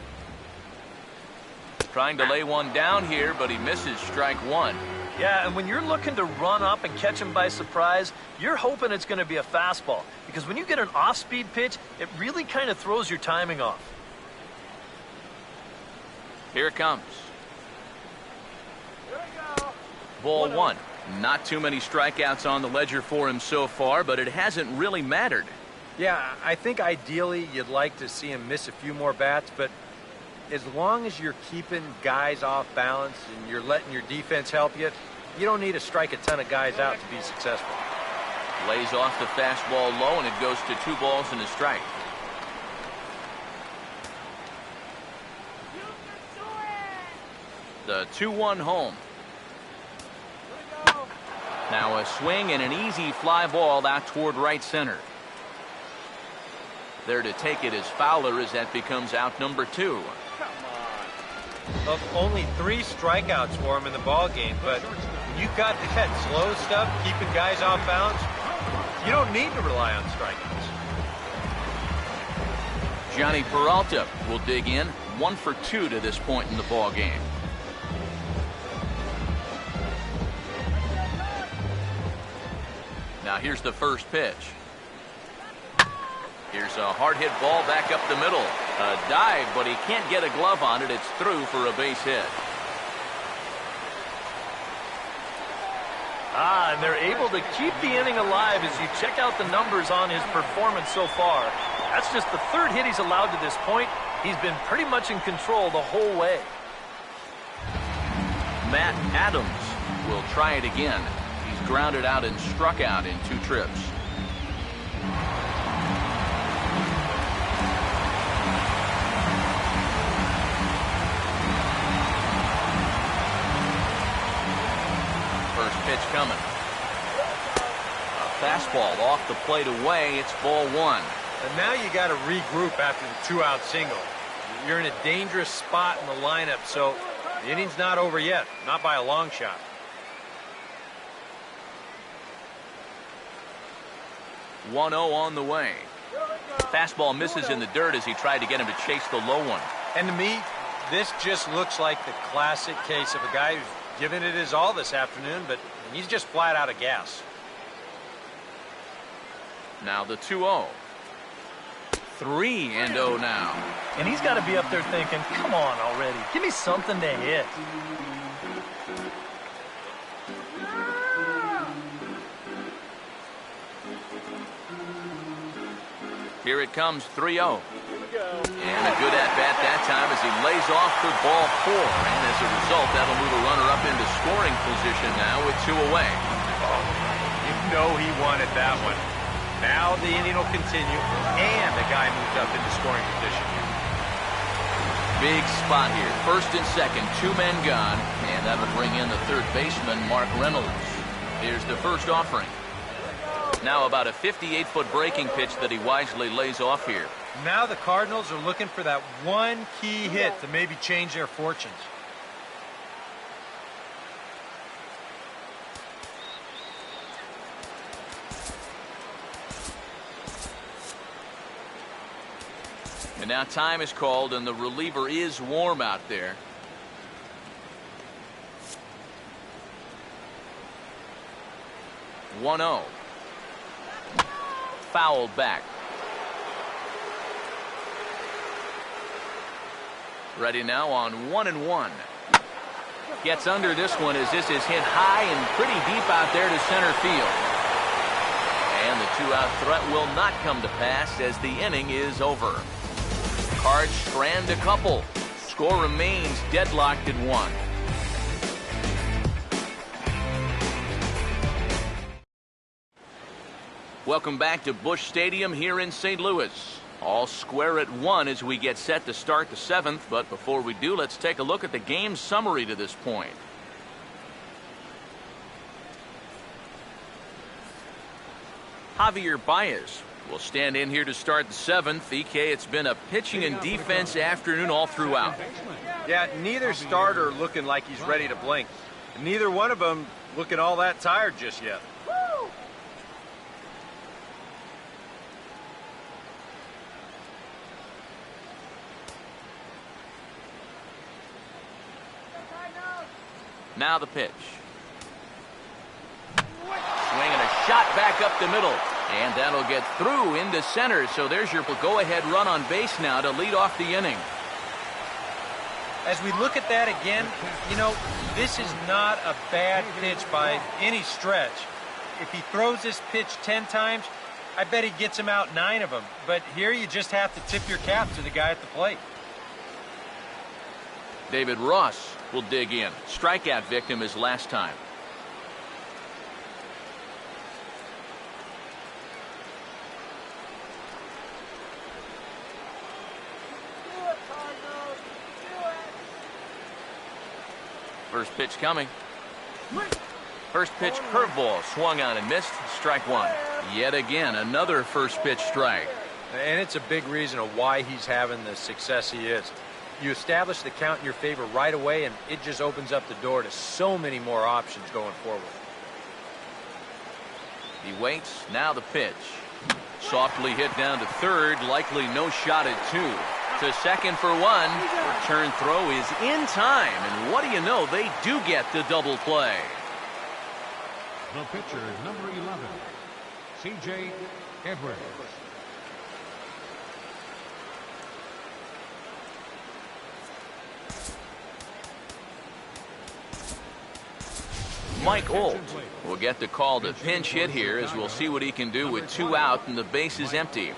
Trying to lay one down here, but he misses strike one. Yeah, and when you're looking to run up and catch him by surprise, you're hoping it's going to be a fastball. Because when you get an off-speed pitch, it really kind of throws your timing off. Here it comes. Ball one. Not too many strikeouts on the ledger for him so far, but it hasn't really mattered. Yeah, I think ideally you'd like to see him miss a few more bats, but as long as you're keeping guys off balance and you're letting your defense help you, you don't need to strike a ton of guys out to be successful. Lays off the fastball low, and it goes to 2 balls and a strike. The 2-1 home. Now a swing and an easy fly ball out toward right center. There to take it is Fowler as that becomes out number 2. Well, only 3 strikeouts for him in the ball game, but when you've got that slow stuff, keeping guys off balance, you don't need to rely on strikeouts. Johnny Peralta will dig in, 1 for 2 to this point in the ball game. Now here's the first pitch. Here's a hard hit ball back up the middle. A dive, but he can't get a glove on it. It's through for a base hit. And they're able to keep the inning alive as you check out the numbers on his performance so far. That's just the 3rd hit he's allowed to this point. He's been pretty much in control the whole way. Matt Adams will try it again. He's grounded out and struck out in 2 trips. First pitch coming. A fastball off the plate away. It's ball 1. And now you got to regroup after the 2-out single. You're in a dangerous spot in the lineup, so the inning's not over yet, not by a long shot. One 0 on the way. Fastball misses in the dirt as he tried to get him to chase the low one. And to me, this just looks like the classic case of a guy who's given it his all this afternoon, but he's just flat out of gas. Now the 2-0. 3-0 now. And he's got to be up there thinking, come on already. Give me something to hit. Here it comes, 3-0. And a good at-bat that time as he lays off for ball 4. And as a result, that'll move a runner up into scoring position now with 2 away. Oh, you know he wanted that one. Now the inning will continue, and the guy moved up into scoring position. Big spot here. First and second, 2 men gone, and that'll bring in the third baseman, Mark Reynolds. Here's the first offering. Now about a 58-foot breaking pitch that he wisely lays off here. Now the Cardinals are looking for that one key hit to maybe change their fortunes. And now time is called, and the reliever is warm out there. (1-0). Fouled back. Ready now on 1-1. Gets under this one as this is hit high and pretty deep out there to center field. And the 2-out threat will not come to pass as the inning is over. Cards strand a couple. Score remains deadlocked at 1. Welcome back to Busch Stadium here in St. Louis. All square at 1 as we get set to start the 7th. But before we do, let's take a look at the game summary to this point. Javier Baez will stand in here to start the 7th. EK, it's been a pitching and defense afternoon all throughout. Yeah, neither starter looking like he's ready to blink. Neither one of them looking all that tired just yet. Now the pitch. Swinging a shot back up the middle. And that'll get through into center. So there's your go-ahead run on base now to lead off the inning. As we look at that again, you know, this is not a bad pitch by any stretch. If he throws this pitch 10 times, I bet he gets him out 9 of them. But here you just have to tip your cap to the guy at the plate. David Ross will dig in. Strikeout victim his last time. First pitch coming. First pitch curveball swung on and missed. Strike 1. Yet again another first pitch strike. And it's a big reason of why he's having the success he is. You establish the count in your favor right away, and it just opens up the door to so many more options going forward. He waits. Now the pitch. Softly hit down to third. Likely no shot at 2. To second for 1. Return throw is in time. And what do you know? They do get the double play. The pitcher, number 11, C.J. Edwards. Mike Olt will get the call to pinch hit here as we'll see what he can do with 2 out and the base is empty.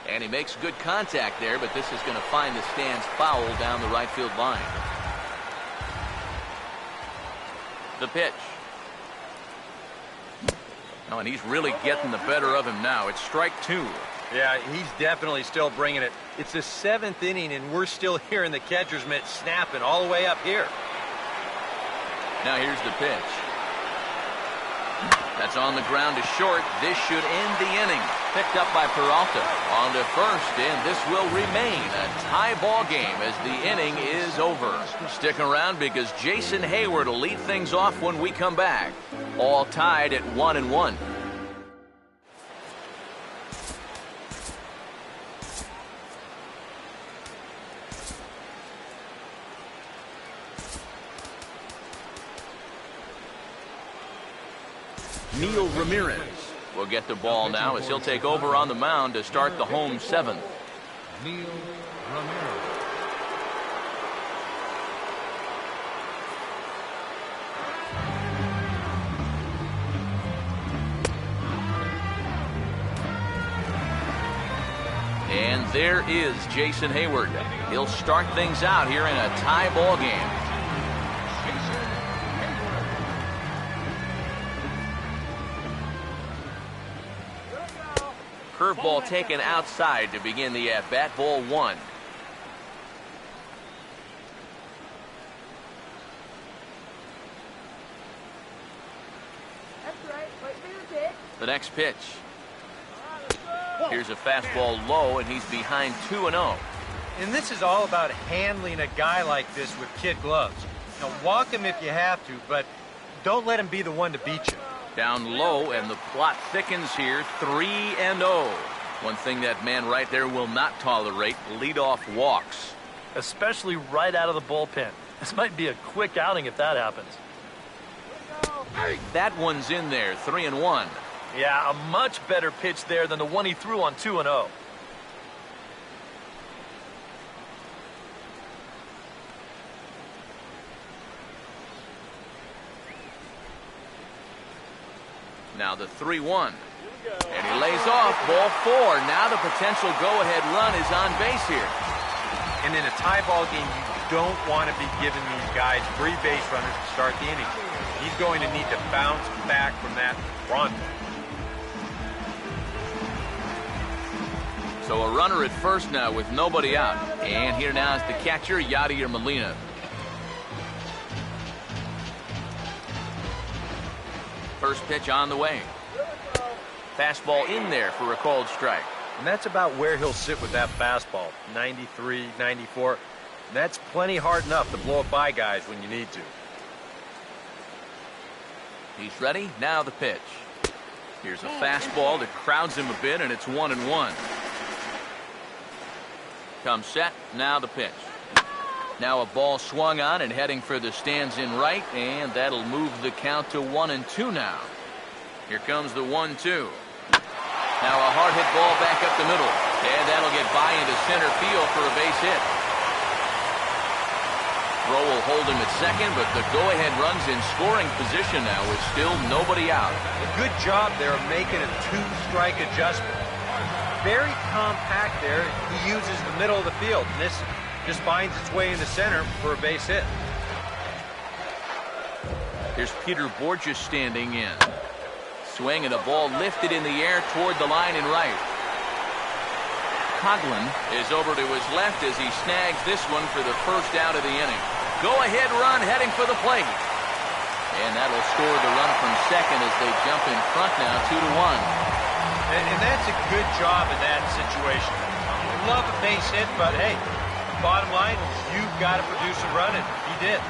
And he makes good contact there, but this is going to find the stands foul down the right field line. The pitch. Oh, and he's really getting the better of him now. It's strike 2. Yeah, he's definitely still bringing it. It's the 7th inning, and we're still hearing the catcher's mitt snapping all the way up here. Now here's the pitch. That's on the ground to short. This should end the inning. Picked up by Peralta. On to first, and this will remain a tie ball game as the inning is over. Stick around because Jason Hayward will lead things off when we come back. All tied at 1-1. Neil Ramirez will get the ball now as he'll take over on the mound to start the home 7th. Neil Ramirez. And there is Jason Hayward. He'll start things out here in a tie ball game. Curveball taken outside to begin the at-bat. Ball 1. That's right. Wait for your pitch. The next pitch. Here's a fastball low, and he's behind 2-0. And this is all about handling a guy like this with kid gloves. Now, walk him if you have to, but don't let him be the one to beat you. Down low, and the plot thickens here. 3-0. One thing that man right there will not tolerate: leadoff walks. Especially right out of the bullpen. This might be a quick outing if that happens. That one's in there. 3-1. Yeah, a much better pitch there than the one he threw on 2-0. Now the 3-1. And he lays off. Ball 4. Now the potential go-ahead run is on base here. And in a tie ball game, you don't want to be giving these guys free base runners to start the inning. He's going to need to bounce back from that run. So a runner at first now with nobody out. And here now is the catcher, Yadier Molina. First pitch on the way. Fastball in there for a called strike. And that's about where he'll sit with that fastball. 93, 94. That's plenty hard enough to blow it by guys when you need to. He's ready. Now the pitch. Here's a fastball that crowds him a bit, and it's 1-1. Comes set. Now the pitch. Now a ball swung on and heading for the stands in right, and that'll move the count to 1-2 now. Here comes the 1-2. Now a hard hit ball back up the middle, and that'll get by into center field for a base hit. Throw will hold him at second, but the go-ahead run's in scoring position now with still nobody out. A good job there of making a two-strike adjustment. Very compact there. He uses the middle of the field, and this just finds its way into center for a base hit. Here's Peter Borges standing in. Swing and a ball lifted in the air toward the line in right. Coughlin is over to his left as he snags this one for the first out of the inning. Go-ahead run heading for the plate. And that'll score the run from second as they jump in front now 2-1. And that's a good job in that situation. Love a base hit, but hey, bottom line, you've got to produce a run, and he did.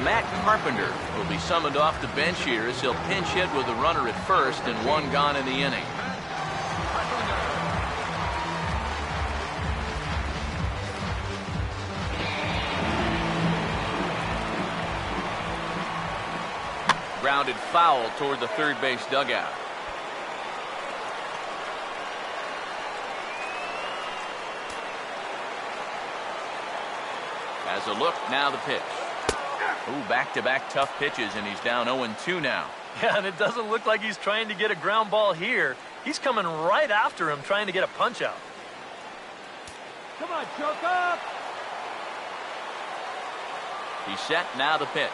Matt Carpenter will be summoned off the bench here as he'll pinch hit with a runner at first and one gone in the inning. Grounded foul toward the third base dugout. As a look, now the pitch. Ooh, back-to-back tough pitches, and he's down 0-2 now. Yeah, and it doesn't look like he's trying to get a ground ball here. He's coming right after him, trying to get a punch out. Come on, choke up. He's set, now the pitch.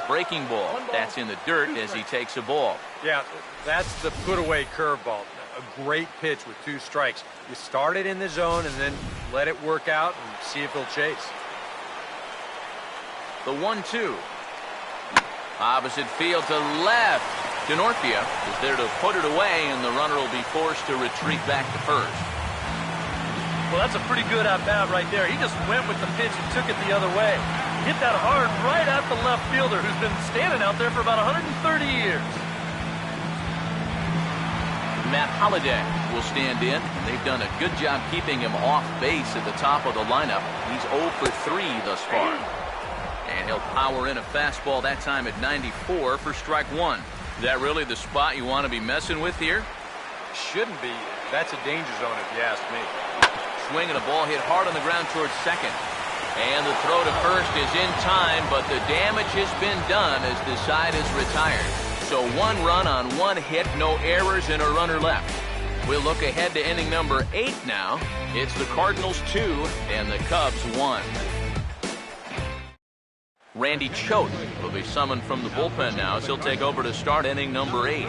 Breaking ball. That's in the dirt as he takes a ball. Yeah, that's the put-away curveball. A great pitch with two strikes. You start it in the zone and then let it work out and see if he'll chase. The 1-2. Opposite field to left. Denorfia is there to put it away, and the runner will be forced to retreat back to first. Well, that's a pretty good at-bat right there. He just went with the pitch and took it the other way. Hit that hard right at the left fielder who's been standing out there for about 130 years. Matt Holliday will stand in. They've done a good job keeping him off base at the top of the lineup. He's 0 for 3 thus far. And he'll power in a fastball that time at 94 for strike one. Is that really the spot you want to be messing with here? Shouldn't be. That's a danger zone if you ask me. Swing and a ball hit hard on the ground towards second. And the throw to first is in time, but the damage has been done as the side is retired. So one run on one hit, no errors, and a runner left. We'll look ahead to inning number 8 now. It's the Cardinals 2 and the Cubs 1. Randy Choate will be summoned from the bullpen now as he'll take over to start inning number 8.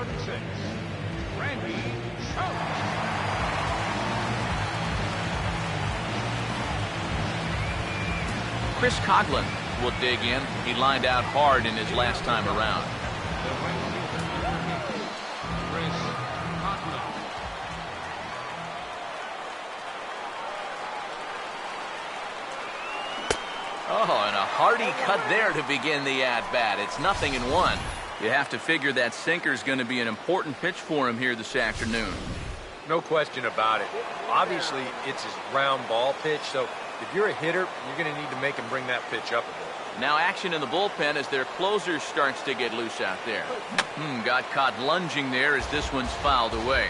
Chris Coughlin will dig in. He lined out hard in his last time around. Oh, and a hearty cut there to begin the at-bat. It's 0-1. You have to figure that sinker's going to be an important pitch for him here this afternoon. No question about it. Obviously, it's his ground ball pitch, so if you're a hitter, you're going to need to make him bring that pitch up a bit. Now action in the bullpen as their closer starts to get loose out there. Got caught lunging there as this one's fouled away.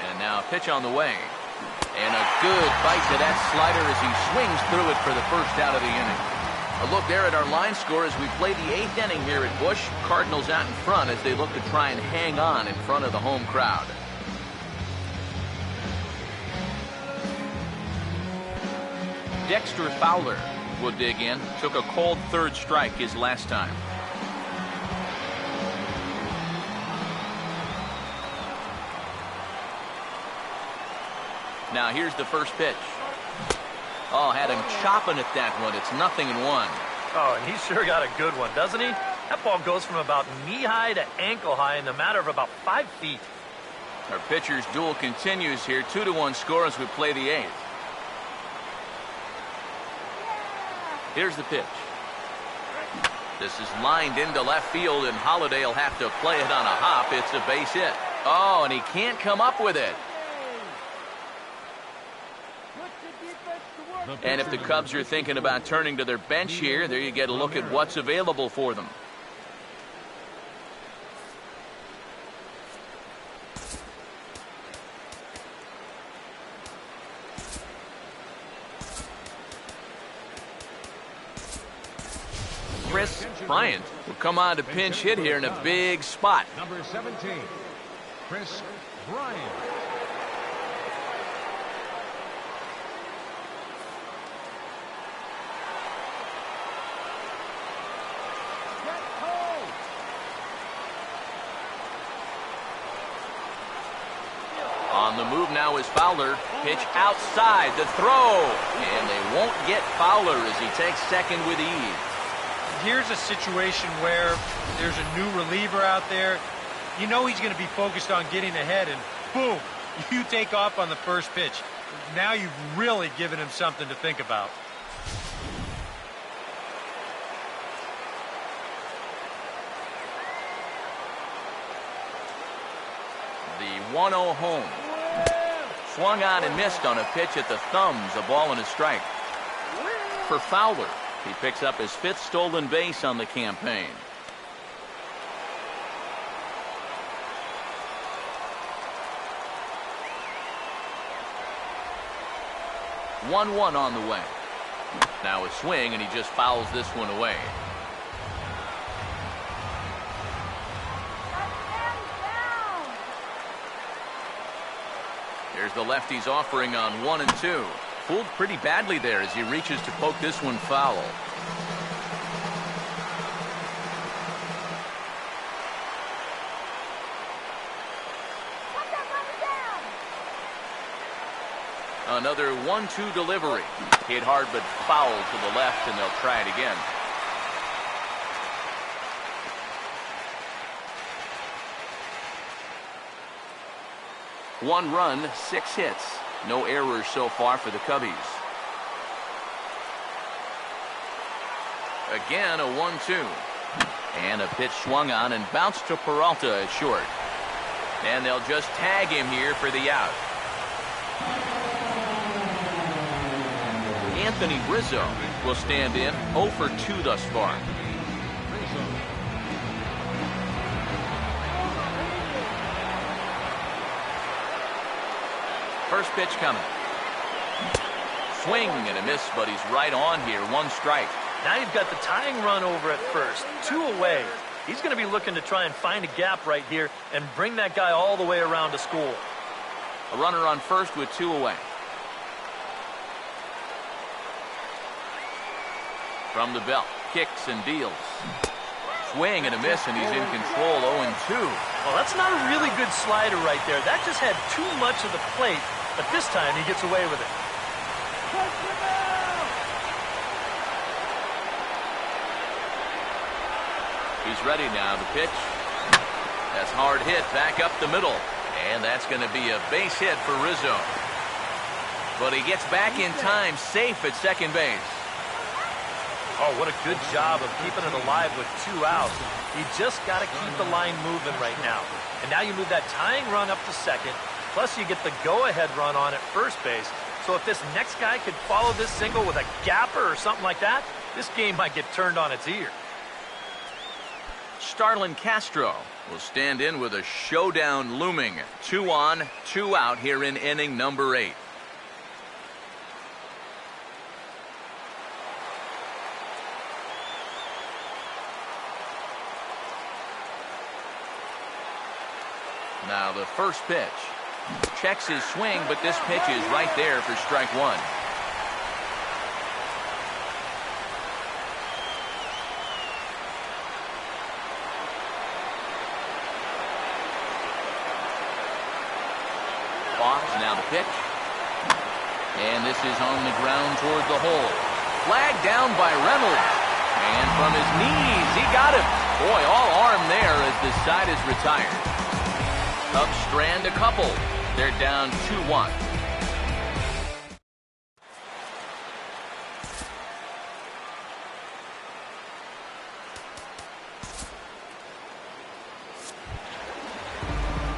And now a pitch on the way. And a good bite to that slider as he swings through it for the first out of the inning. A look there at our line score as we play the 8th inning here at Busch. Cardinals out in front as they look to try and hang on in front of the home crowd. Dexter Fowler will dig in. Took a cold third strike his last time. Now here's the first pitch. Oh, had him chopping at that one. It's 0-1. Oh, and he sure got a good one, doesn't he? That ball goes from about knee-high to ankle-high in the matter of about 5 feet. Our pitcher's duel continues here. 2-1 score as we play the 8th. Here's the pitch. This is lined into left field, and Holliday will have to play it on a hop. It's a base hit. Oh, and he can't come up with it. And if the Cubs are thinking about turning to their bench here, there you get a look at what's available for them. Chris Bryant will come on to pinch hit here in a big spot. Number 17, Chris Bryant. On the move now is Fowler. Pitch outside, the throw. And they won't get Fowler as he takes second with ease. Here's a situation where there's a new reliever out there. You know he's going to be focused on getting ahead, and boom, you take off on the first pitch. Now you've really given him something to think about. The 1-0 home. Swung on and missed on a pitch at the thumbs. A ball and a strike. For Fowler, he picks up his 5th stolen base on the campaign. One on the way. Now a swing, and he just fouls this one away. Here's the lefty's offering on 1 and 2. Fooled pretty badly there as he reaches to poke this one foul. Another 1-2 delivery. Hit hard but foul to the left, and they'll try it again. One run, 6 hits. No errors so far for the Cubbies. Again, a 1-2. And a pitch swung on and bounced to Peralta at short. And they'll just tag him here for the out. Anthony Rizzo will stand in. 0 for 2 thus far. First pitch coming. Swing and a miss, but he's right on here. 1 strike. Now you've got the tying run over at first. 2 away. He's going to be looking to try and find a gap right here and bring that guy all the way around to score. A runner on first with 2 away. From the belt, kicks and deals. Swing and a miss, and he's in control, 0-2. Well, that's not a really good slider right there. That just had too much of the plate, but this time he gets away with it. He's ready now. The pitch. That's hard hit back up the middle. And that's going to be a base hit for Rizzo. But he gets back in time, safe at second base. Oh, what a good job of keeping it alive with 2 outs. You just got to keep the line moving right now. And now you move that tying run up to second, plus you get the go-ahead run on at first base. So if this next guy could follow this single with a gapper or something like that, this game might get turned on its ear. Starlin Castro will stand in with a showdown looming. 2 on, 2 out here in inning number 8. Now the first pitch. Checks his swing, but this pitch is right there for strike 1. Pause, now the pitch. And this is on the ground toward the hole. Flag down by Reynolds. And from his knees, he got him. Boy, all arm there as the side is retired. Cubs strand a couple. They're down 2-1.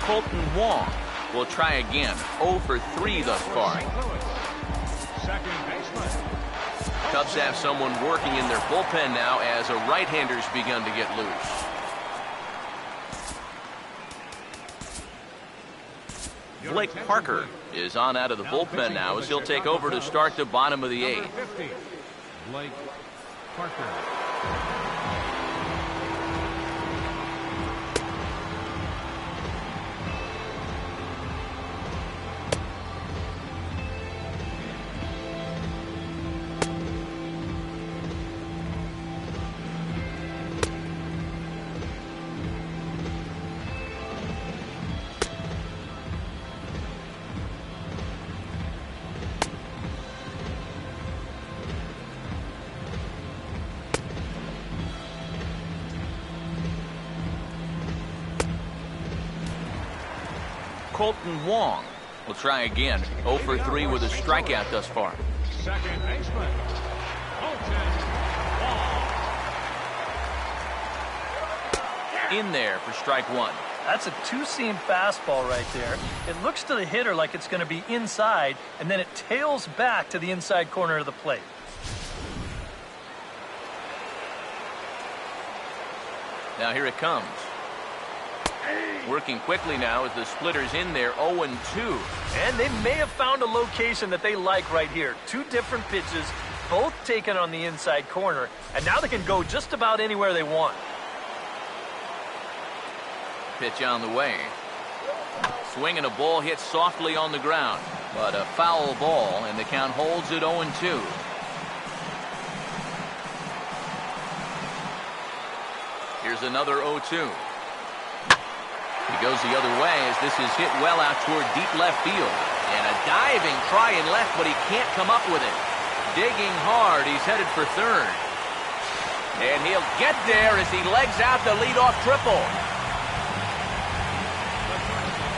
Colton Wong will try again. 0 for 3 thus far. Cubs have someone working in their bullpen now as a right-hander's begun to get loose. Blake Parker is on out of the bullpen now as he'll take over to start the bottom of the 8th. Blake Parker. Colton Wong will try again. 0 for 3 with a strikeout thus far. Second baseman, Colton Wong. In there for strike 1. That's a 2-seam fastball right there. It looks to the hitter like it's going to be inside, and then it tails back to the inside corner of the plate. Now here it comes. Working quickly now as the splitter's in there, 0-2. And they may have found a location that they like right here. 2 different pitches, both taken on the inside corner, and now they can go just about anywhere they want. Pitch on the way. Swing and a ball hit softly on the ground, but a foul ball, and the count holds at 0-2. Here's another 0-2. He goes the other way as this is hit well out toward deep left field. And a diving try in left, but he can't come up with it. Digging hard, he's headed for third. And he'll get there as he legs out the leadoff triple.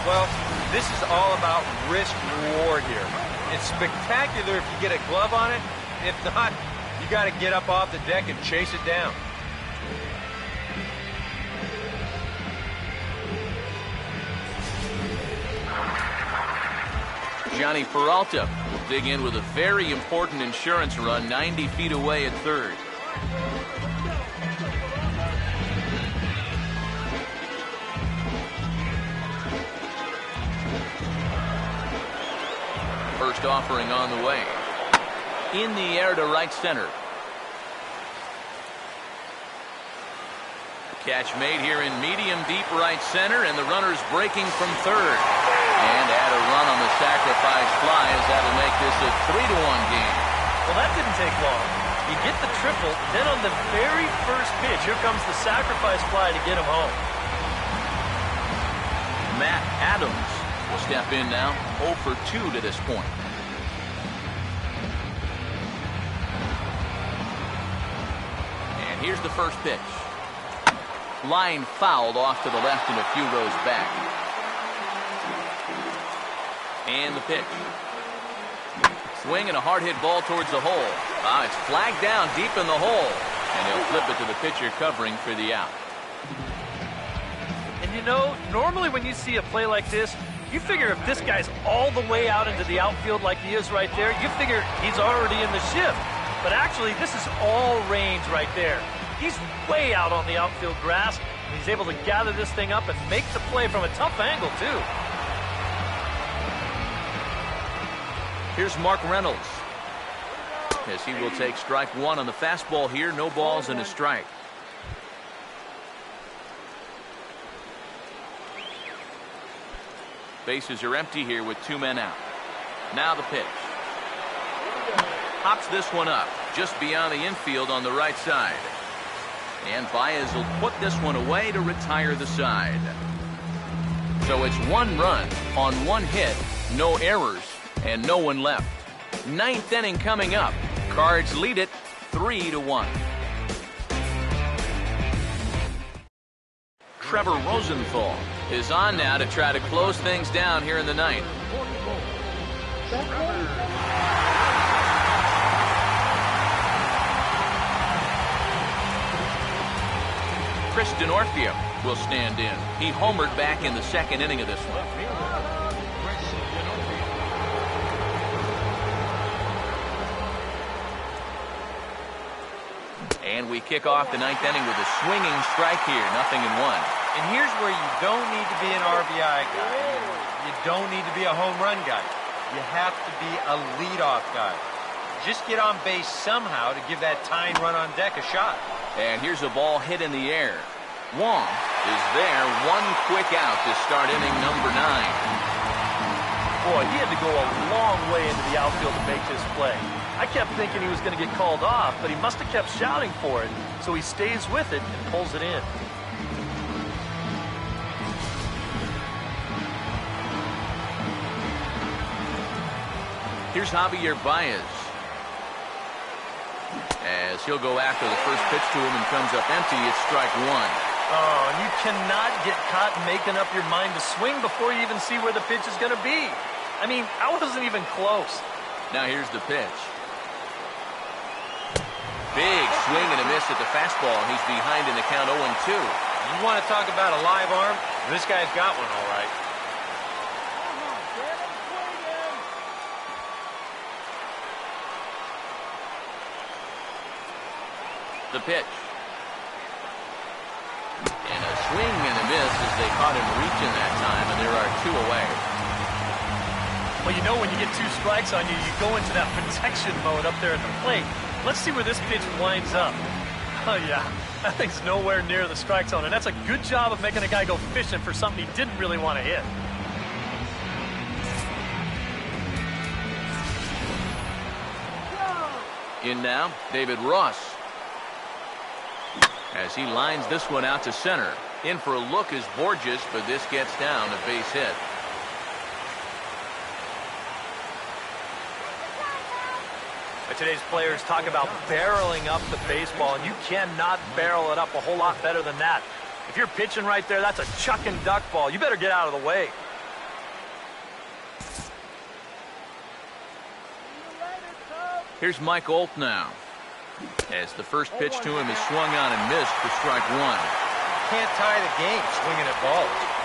Well, this is all about risk-reward here. It's spectacular if you get a glove on it. If not, you got to get up off the deck and chase it down. Johnny Peralta will dig in with a very important insurance run 90 feet away at third. First offering on the way. In the air to right center. Catch made here in medium deep right center, and the runner's breaking from third. And add a run on the sacrifice fly, as that'll make this a 3-1 game. Well, that didn't take long. You get the triple, then on the very first pitch, here comes the sacrifice fly to get him home. Matt Adams will step in now, 0 for 2 to this point. And here's the first pitch. Line fouled off to the left and a few rows back. And the pitch. Swing and a hard hit ball towards the hole. It's flagged down deep in the hole. And they'll flip it to the pitcher covering for the out. And you know, normally when you see a play like this, you figure if this guy's all the way out into the outfield like he is right there, you figure he's already in the shift. But actually, this is all range right there. He's way out on the outfield grass, and he's able to gather this thing up and make the play from a tough angle, too. Here's Mark Reynolds, as he will take strike one on the fastball here. No balls and a strike. Bases are empty here with 2 men out. Now the pitch. Hops this one up just beyond the infield on the right side. And Baez will put this one away to retire the side. So it's 1 run on 1 hit, no errors, and no one left. 9th inning coming up. Cards lead it 3-1. Trevor Rosenthal is on now to try to close things down here in the 9th. Chris Denorfia will stand in. He homered back in the 2nd inning of this one. And we kick off the 9th inning with a swinging strike here. 0-1. And here's where you don't need to be an RBI guy. You don't need to be a home run guy. You have to be a leadoff guy. Just get on base somehow to give that tying run on deck a shot. And here's a ball hit in the air. Wong is there. 1 quick out to start inning number 9. Boy, he had to go a long way into the outfield to make this play. I kept thinking he was going to get called off, but he must have kept shouting for it. So he stays with it and pulls it in. Here's Javier Baez, as he'll go after the first pitch to him and comes up empty. It's strike 1. Oh, and you cannot get caught making up your mind to swing before you even see where the pitch is going to be. I mean, I wasn't even close. Now here's the pitch. Big swing and a miss at the fastball, and he's behind in the count 0-2. You want to talk about a live arm? This guy's got one all right. The pitch. And a swing and a miss as they caught him reaching that time, and there are 2 away. Well, you know when you get 2 strikes on you, you go into that protection mode up there at the plate. Let's see where this pitch winds up. Oh, yeah. That thing's nowhere near the strike zone, and that's a good job of making a guy go fishing for something he didn't really want to hit. In now, David Ross, as he lines this one out to center. In for a look is Borges, but this gets down a base hit. Today's players talk about barreling up the baseball, and you cannot barrel it up a whole lot better than that. If you're pitching right there, that's a chuck and duck ball. You better get out of the way. Here's Mike Olt now, as the first pitch to him is swung on and missed for strike 1. Can't tie the game swinging at balls.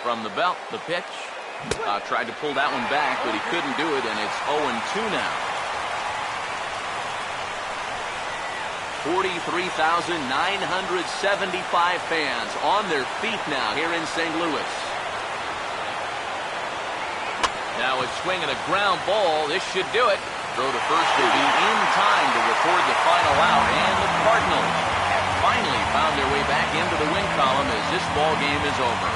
From the belt, the pitch. Tried to pull that one back, but he couldn't do it, and it's 0-2 now. 43,975 fans on their feet now here in St. Louis. Now it's swinging a ground ball. This should do it. Throw to first will be in time to record the final out, and the Cardinals have finally found their way back into the win column as this ball game is over.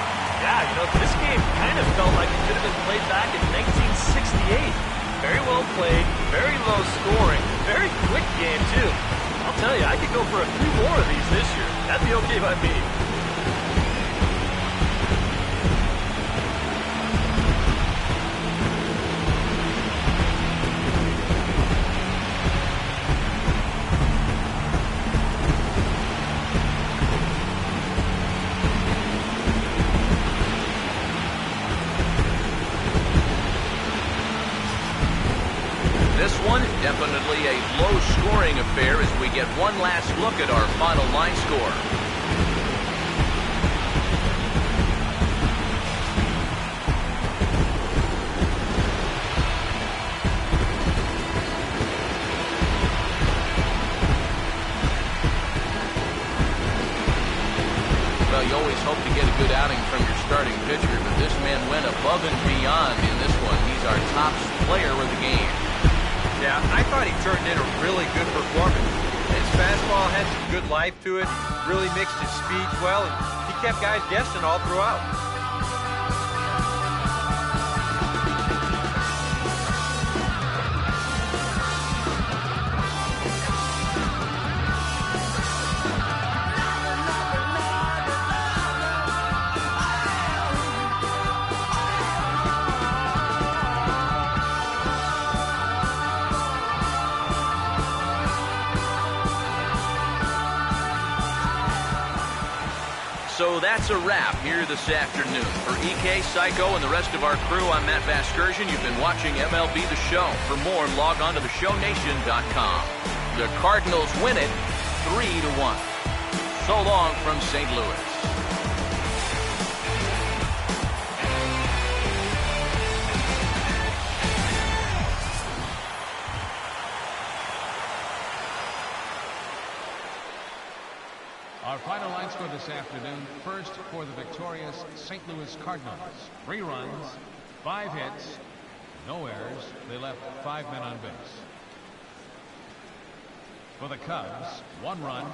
Yeah, you know, this game kind of felt like it could have been played back in 1968. Very well played, very low scoring, very quick game, too. I'll tell you, I could go for a few more of these this year. That'd be okay by me. This one, definitely a low-scoring affair as we get one last look at our final line score. Well, you always hope to get a good outing from your starting pitcher, but this man went above and beyond in this one. He's our top player of the game. Yeah, I thought he turned in a really good performance. His fastball had some good life to it, really mixed his speed well, and he kept guys guessing all throughout. So that's a wrap here this afternoon. For EK, Psycho, and the rest of our crew, I'm Matt Vasgersian. You've been watching MLB The Show. For more, log on to theshownation.com. The Cardinals win it 3-1. So long from St. Louis. Our final line score this afternoon. First for the victorious St. Louis Cardinals. 3 runs, 5 hits, no errors. They left 5 men on base. For the Cubs, 1 run,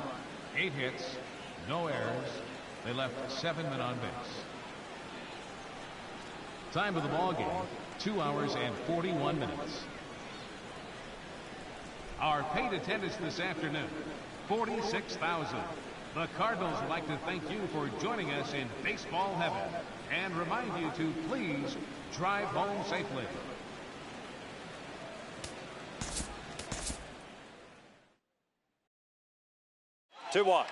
8 hits, no errors. They left 7 men on base. Time of the ball game, 2 hours and 41 minutes. Our paid attendance this afternoon, 46,000. The Cardinals would like to thank you for joining us in baseball heaven and remind you to please drive home safely. Two one.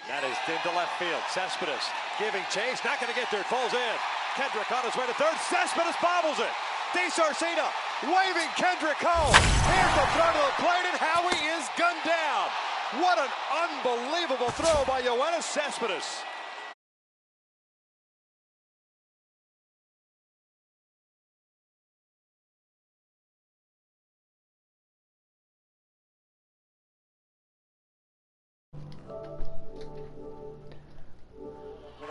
That is into left field. Cespedes giving chase. Not going to get there. It falls in. Kendrick on his way to third. Cespedes bobbles it. DeSarcina waving Kendrick home. Here's the throw to the plate, and Howie is gunned down. What an unbelievable throw by Yoenis Cespedes.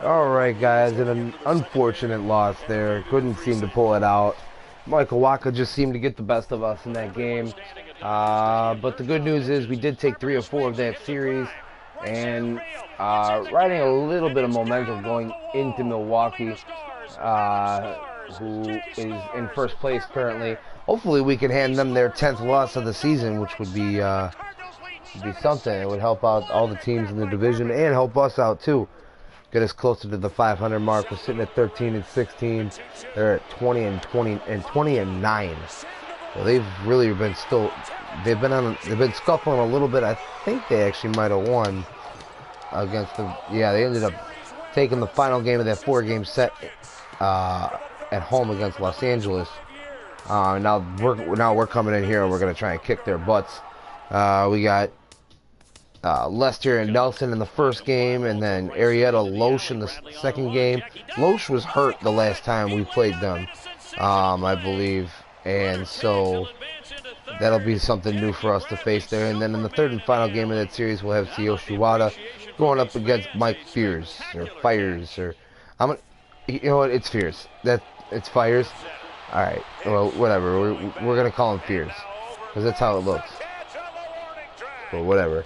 All right, guys, and an unfortunate loss there. Couldn't seem to pull it out. Michael Wacha just seemed to get the best of us in that game. But the good news is we did take 3 or 4 of that series, and riding a little bit of momentum going into Milwaukee, who is in first place currently. Hopefully we can hand them their 10th loss of the season, which would be something. It would help out all the teams in the division and help us out too. Get us closer to the 500 mark. We're sitting at 13-16. They're at 20-9. Well, they've really been they've been scuffling a little bit. I think they actually might have won against the. Yeah, they ended up taking the final game of that 4-game set at home against Los Angeles. Now we're coming in here and we're gonna try and kick their butts. We got Lester and Nelson in the first game, and then Arrieta Loesch in the second game. Loesch was hurt the last time we played them, I believe, and so that'll be something new for us to face there. And then in the third and final game of that series, we'll have Tsuyoshi Wada going up against Mike Fires, or you know what, it's Fires. It's Fires. All right. Well, whatever. We're gonna call him Fierce, because that's how it looks. But whatever.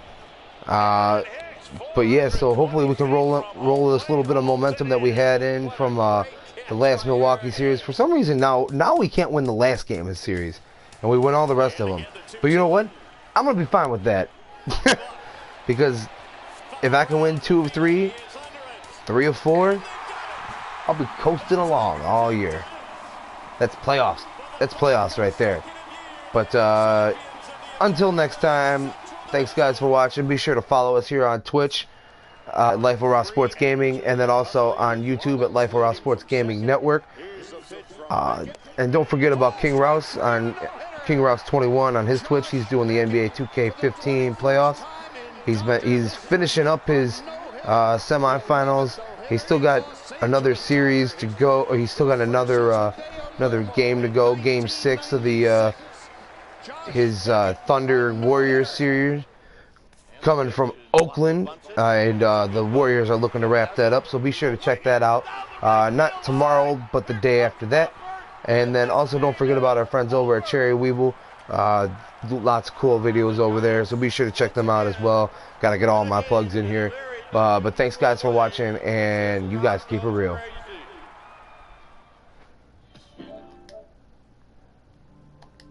But yeah. So hopefully we can roll this little bit of momentum that we had in from the last Milwaukee series. For some reason now we can't win the last game of the series, and we win all the rest of them. But you know what? I'm gonna be fine with that. Because if I can win 2 of 3, 3 of 4, I'll be coasting along all year. That's playoffs. That's playoffs right there. But until next time, thanks guys for watching. Be sure to follow us here on Twitch, Life of Raw Sports Gaming, and then also on YouTube at Life of Raw Sports Gaming Network. And don't forget about King Rouse on King Rouse 21 on his Twitch. He's doing the NBA 2K15 playoffs. He's finishing up his semifinals. He's still got another series to go. Or he's still got another game to go. Game 6 of the his Thunder Warriors series coming from Oakland, and the Warriors are looking to wrap that up. So be sure to check that out. Not tomorrow, but the day after that. And then also don't forget about our friends over at Cherry Weeble. Lots of cool videos over there, so be sure to check them out as well. Gotta get all my plugs in here. But thanks guys for watching, and you guys keep it real.